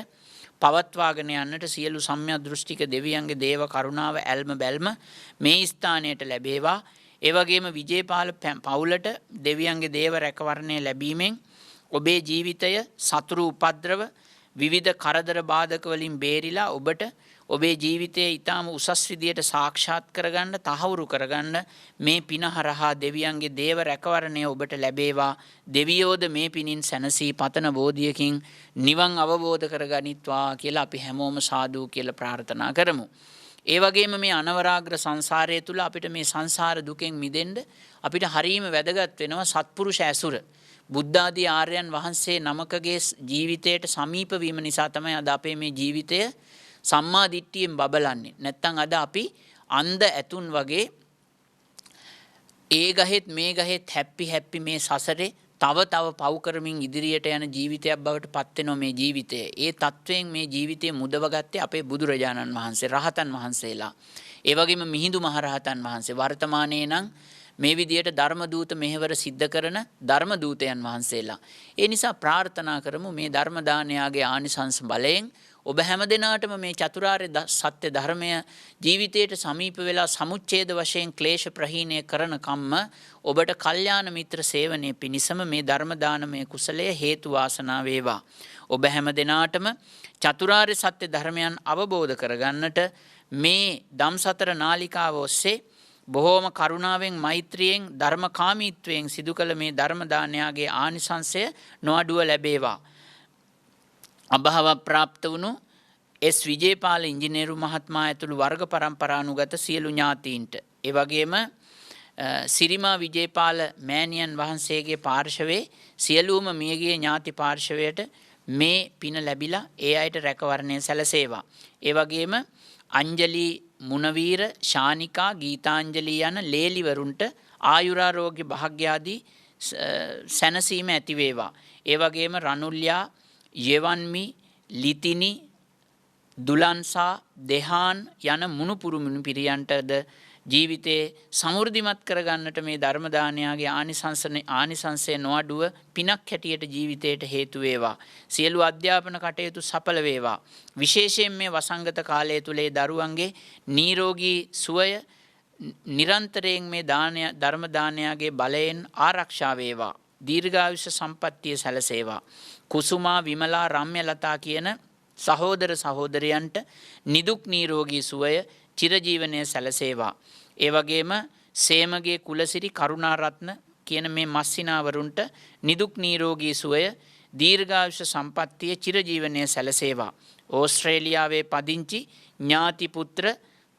පවත්වාගෙන යන්නට සියලු සම්‍යද්දෘෂ්ටික දෙවියන්ගේ දේව කරුණාව ඇල්ම බැල්ම මේ ස්ථානයට ලැබේවා. ඒ වගේම විජේපාල පවුලට දෙවියන්ගේ දේව රැකවරණය ලැබීමෙන් ඔබේ ජීවිතය සතුරු උපද්‍රව විවිධ කරදර බාධක වලින් බේරිලා ඔබට ඔබේ ජීවිතයේ ඊටාම උසස් විදියට සාක්ෂාත් කරගන්න තහවුරු කරගන්න මේ පින හරහා දෙවියන්ගේ දේව රැකවරණය ඔබට ලැබේවා. දෙවියෝද මේ පිනින් සැනසී පතන බෝධියකින් නිවන් අවබෝධ කරගනිත්වා කියලා අපි හැමෝම සාදු කියලා ප්‍රාර්ථනා කරමු. ඒ වගේම මේ අනවරාග්‍ර සංසාරය තුල අපිට මේ සංසාර දුකෙන් මිදෙන්න අපිට හරීම වැදගත් වෙනවා සත්පුරුෂ ඇසුර. බුද්ධ ආදී ආර්යයන් වහන්සේ නමකගේ ජීවිතයට සමීප වීම නිසා තමයි අද අපේ මේ ජීවිතය සම්මා දිට්ඨියෙන් බබලන්නේ. නැත්තම් අද අපි අන්ධ ඇතුන් වගේ ඒ ගහෙත් මේ ගහෙත් හැප්පි මේ සසරේ තව පව් කරමින් ඉදිරියට යන ජීවිතයක් බවට පත් වෙනවා මේ ජීවිතය. ඒ තත්වයෙන් මේ ජීවිතය මුදවගත්තේ අපේ බුදුරජාණන් වහන්සේ රහතන් වහන්සේලා. ඒ වගේම මිහිඳු මහරහතන් වහන්සේ වර්තමානයේ නම් මේ විදියට ධර්ම දූත මෙහෙවර සිද්ධ කරන ධර්ම දූතයන් වහන්සේලා. ඒ නිසා ප්‍රාර්ථනා කරමු මේ ධර්ම දානයාගේ ආනිසංස බලයෙන් ඔබ හැම දිනාටම මේ චතුරාර්ය සත්‍ය ධර්මය ජීවිතයට සමීප වෙලා සමුච්ඡේද වශයෙන් ක්ලේශ ප්‍රහීණය කරන කම්ම ඔබට කල්යාණ මිත්‍ර සේවනයේ පිණිසම මේ ධර්ම දානමය කුසලය හේතු වාසනා වේවා. ඔබ හැම දිනාටම චතුරාර්ය සත්‍ය ධර්මයන් අවබෝධ කරගන්නට මේ ධම්සතර නාලිකාව ඔස්සේ බොහෝම කරුණාවෙන් මෛත්‍රියෙන් ධර්මකාමීත්වයෙන් සිදු කළ මේ ධර්ම දානයාගේ ආනිසංසය නොඅඩුව ලැබේවා. අභාව ප්‍රාප්ත වුණු එස් විජේපාල ඉංජිනේරු මහත්මයා ඇතුළු වර්ග පරම්පරානුගත සියලු ඥාතීන්ට ඒ වගේම සිරිමා විජේපාල මෑණියන් වහන්සේගේ පාර්ශවයේ සියලුම මියගිය ඥාති පාර්ශවයට මේ පින ලැබිලා ඒ අයට රැකවරණය සැලසේවා. ඒ වගේම අංජලි මුණවීර ශානිකා ගීතාංජලි යන ලේලිවරුන්ට ආයුරාරෝග්‍ය භාග්‍යාදී සැනසීම ඇති වේවා. ඒ වගේම රනුල්‍යා යෙවන්මි ලිතිනි දුලන්සා දෙහාන් යන මුණුපුරු මුණුපිරියන්ටද ජීවිතේ සමෘද්ධිමත් කරගන්නට මේ ධර්ම දානයාගේ ආනිසංසය නොඅඩුව පිනක් හැටියට ජීවිතයට හේතු වේවා. සියලු අධ්‍යාපන කටයුතු සඵල වේවා. විශේෂයෙන් මේ වසංගත කාලය තුලේ දරුවන්ගේ නිරෝගී සුවය නිරන්තරයෙන් මේ ධර්ම දානයාගේ බලයෙන් ආරක්ෂා වේවා. දීර්ඝායුෂ සම්පන්නිය සැලසේවා. කුසුමා විමලා රම්‍යලතා කියන සහෝදර සහෝදරයන්ට නිදුක් නිරෝගී සුවය චිරජීවනය සැලසේවා. ඒ වගේම සේමගේ කුලසිරි කරුණාරත්න කියන මේ මස්සිනාවරුන්ට නිදුක් නිරෝගී සුවය දීර්ඝායුෂ සම්පන්නිය චිරජීවනය සැලසේවා. ඕස්ට්‍රේලියාවේ පදිංචි ඥාති පුත්‍ර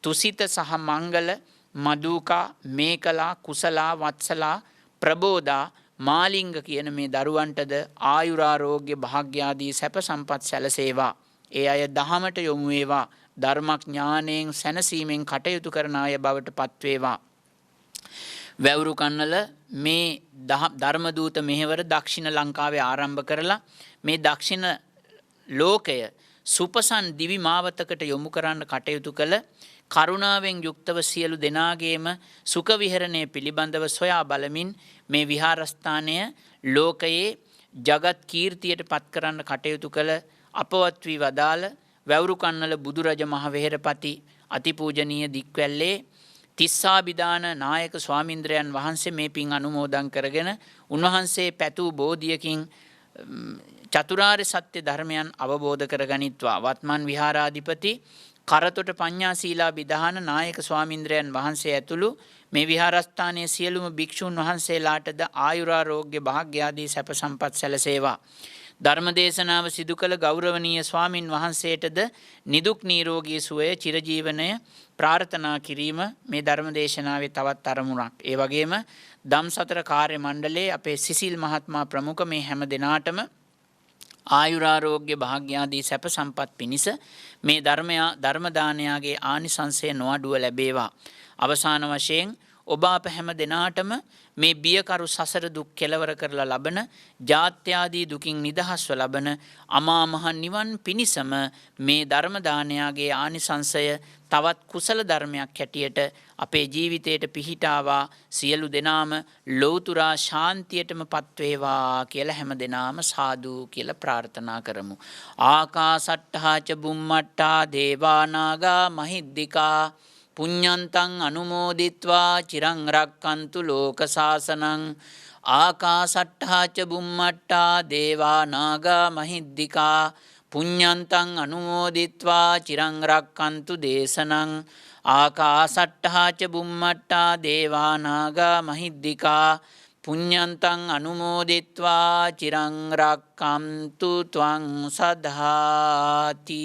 තුසිත සහ මංගල මදුකා මේකලා කුසලා වත්සලා ප්‍රබෝධා මාලිංග කියන මේ දරුවන්ටද ආයුරාරෝග්‍ය භාග්‍යාදී සැප සම්පත් සැලසේවා. ඒ අය දහමට යොමු වේවා. ධර්මඥානයෙන් සැනසීමෙන් කටයුතු කරන අය බවට පත්වේවා. වැවුරු කන්නල මේ ධර්මදූත මෙහෙවර දක්ෂිණ ලංකාවේ ආරම්භ කරලා මේ දක්ෂිණ ලෝකය සුපසන් දිවි මාවතකට යොමු කරන්න කටයුතු කළ කරුණාවෙන් යුක්තව සියලු දෙනාගේම සුඛ විහරණය පිළිබඳව සොයා බලමින් මේ විහාරස්ථානය ලෝකයේ ජගත් කීර්තියට පත් කරන්න කටයුතු කළ අපවත් වී වදාළ වැවුරු කන්නල බුදුරජ මහවෙහෙරපති අතිපූජනීය දික්වැල්ලේ තිස්සාබිදාන නායක ස්වාමීන්ද්‍රයන් වහන්සේ මේ පින් අනුමෝදන් කරගෙන උන්වහන්සේ පැතූ බෝධියකින් චතුරාර්ය සත්‍ය ධර්මයන් අවබෝධ කරගනිත්වා. වත්මන් විහාරාධිපති කරතොට පඤ්ඤාසීලා බිදාන නායක ස්වාමීන්ද්‍රයන් වහන්සේ ඇතුළු මේ විහාරස්ථානයේ සියලුම භික්ෂුන් වහන්සේලාටද ආයුරාරෝග්‍ය භාග්‍යාදී සැප සම්පත් සැලසේවා. ධර්මදේශනාව සිදු කළ ගෞරවනීය ස්වාමින් වහන්සේටද නිදුක් නිරෝගී සුවය චිරජීවනය ප්‍රාර්ථනා කිරීම මේ ධර්මදේශනාවේ තවත් අරමුණක්. ඒ වගේම ධම්සතර කාර්ය මණ්ඩලයේ අපේ සිසිල් මහත්මයා ප්‍රමුඛ මේ හැම දිනාටම ආයුරාරෝග්‍ය භාග්‍යාදී සැප සම්පත් පිණිස මේ ධර්ම දානයාගේ ආනිසංසය නොඅඩුව ලැබේවා. අවසාන වශයෙන් ඔබ අප හැම දිනාටම මේ බියකරු සසර දුක් කෙලවර කරලා ලබන ජාත්‍යාදී දුකින් නිදහස්ව ලබන අමා මහ නිවන් පිණිසම මේ ධර්ම දානයාගේ ආනිසංසය තවත් කුසල ධර්මයක් හැටියට අපේ ජීවිතයට පිහිටාවා. සියලු දෙනාම ලෞතුරා ශාන්තියටම පත්වේවා කියලා හැම දෙනාම සාදු කියලා ප්‍රාර්ථනා කරමු. ආකාසට්ඨා ච බුම්මට්ඨා දේවා නාග මහිද්దికා පුඤ්ඤන්තං අනුමෝදිත්වා චිරං රක්칸තු ලෝක සාසනං. ආකාසට්ඨා ච බුම්මට්ඨා දේවා නාග මහිද්దికා පුඤ්ඤන්තං අනුමෝදිත්වා චිරං රක්칸තු දේශනං. ආකාසට්ඨා ච බුම්මට්ඨා දේවා නාග මහිද්దికා පුඤ්ඤන්තං අනුමෝදිත්වා චිරං රක්칸තු ත්වං සදාති.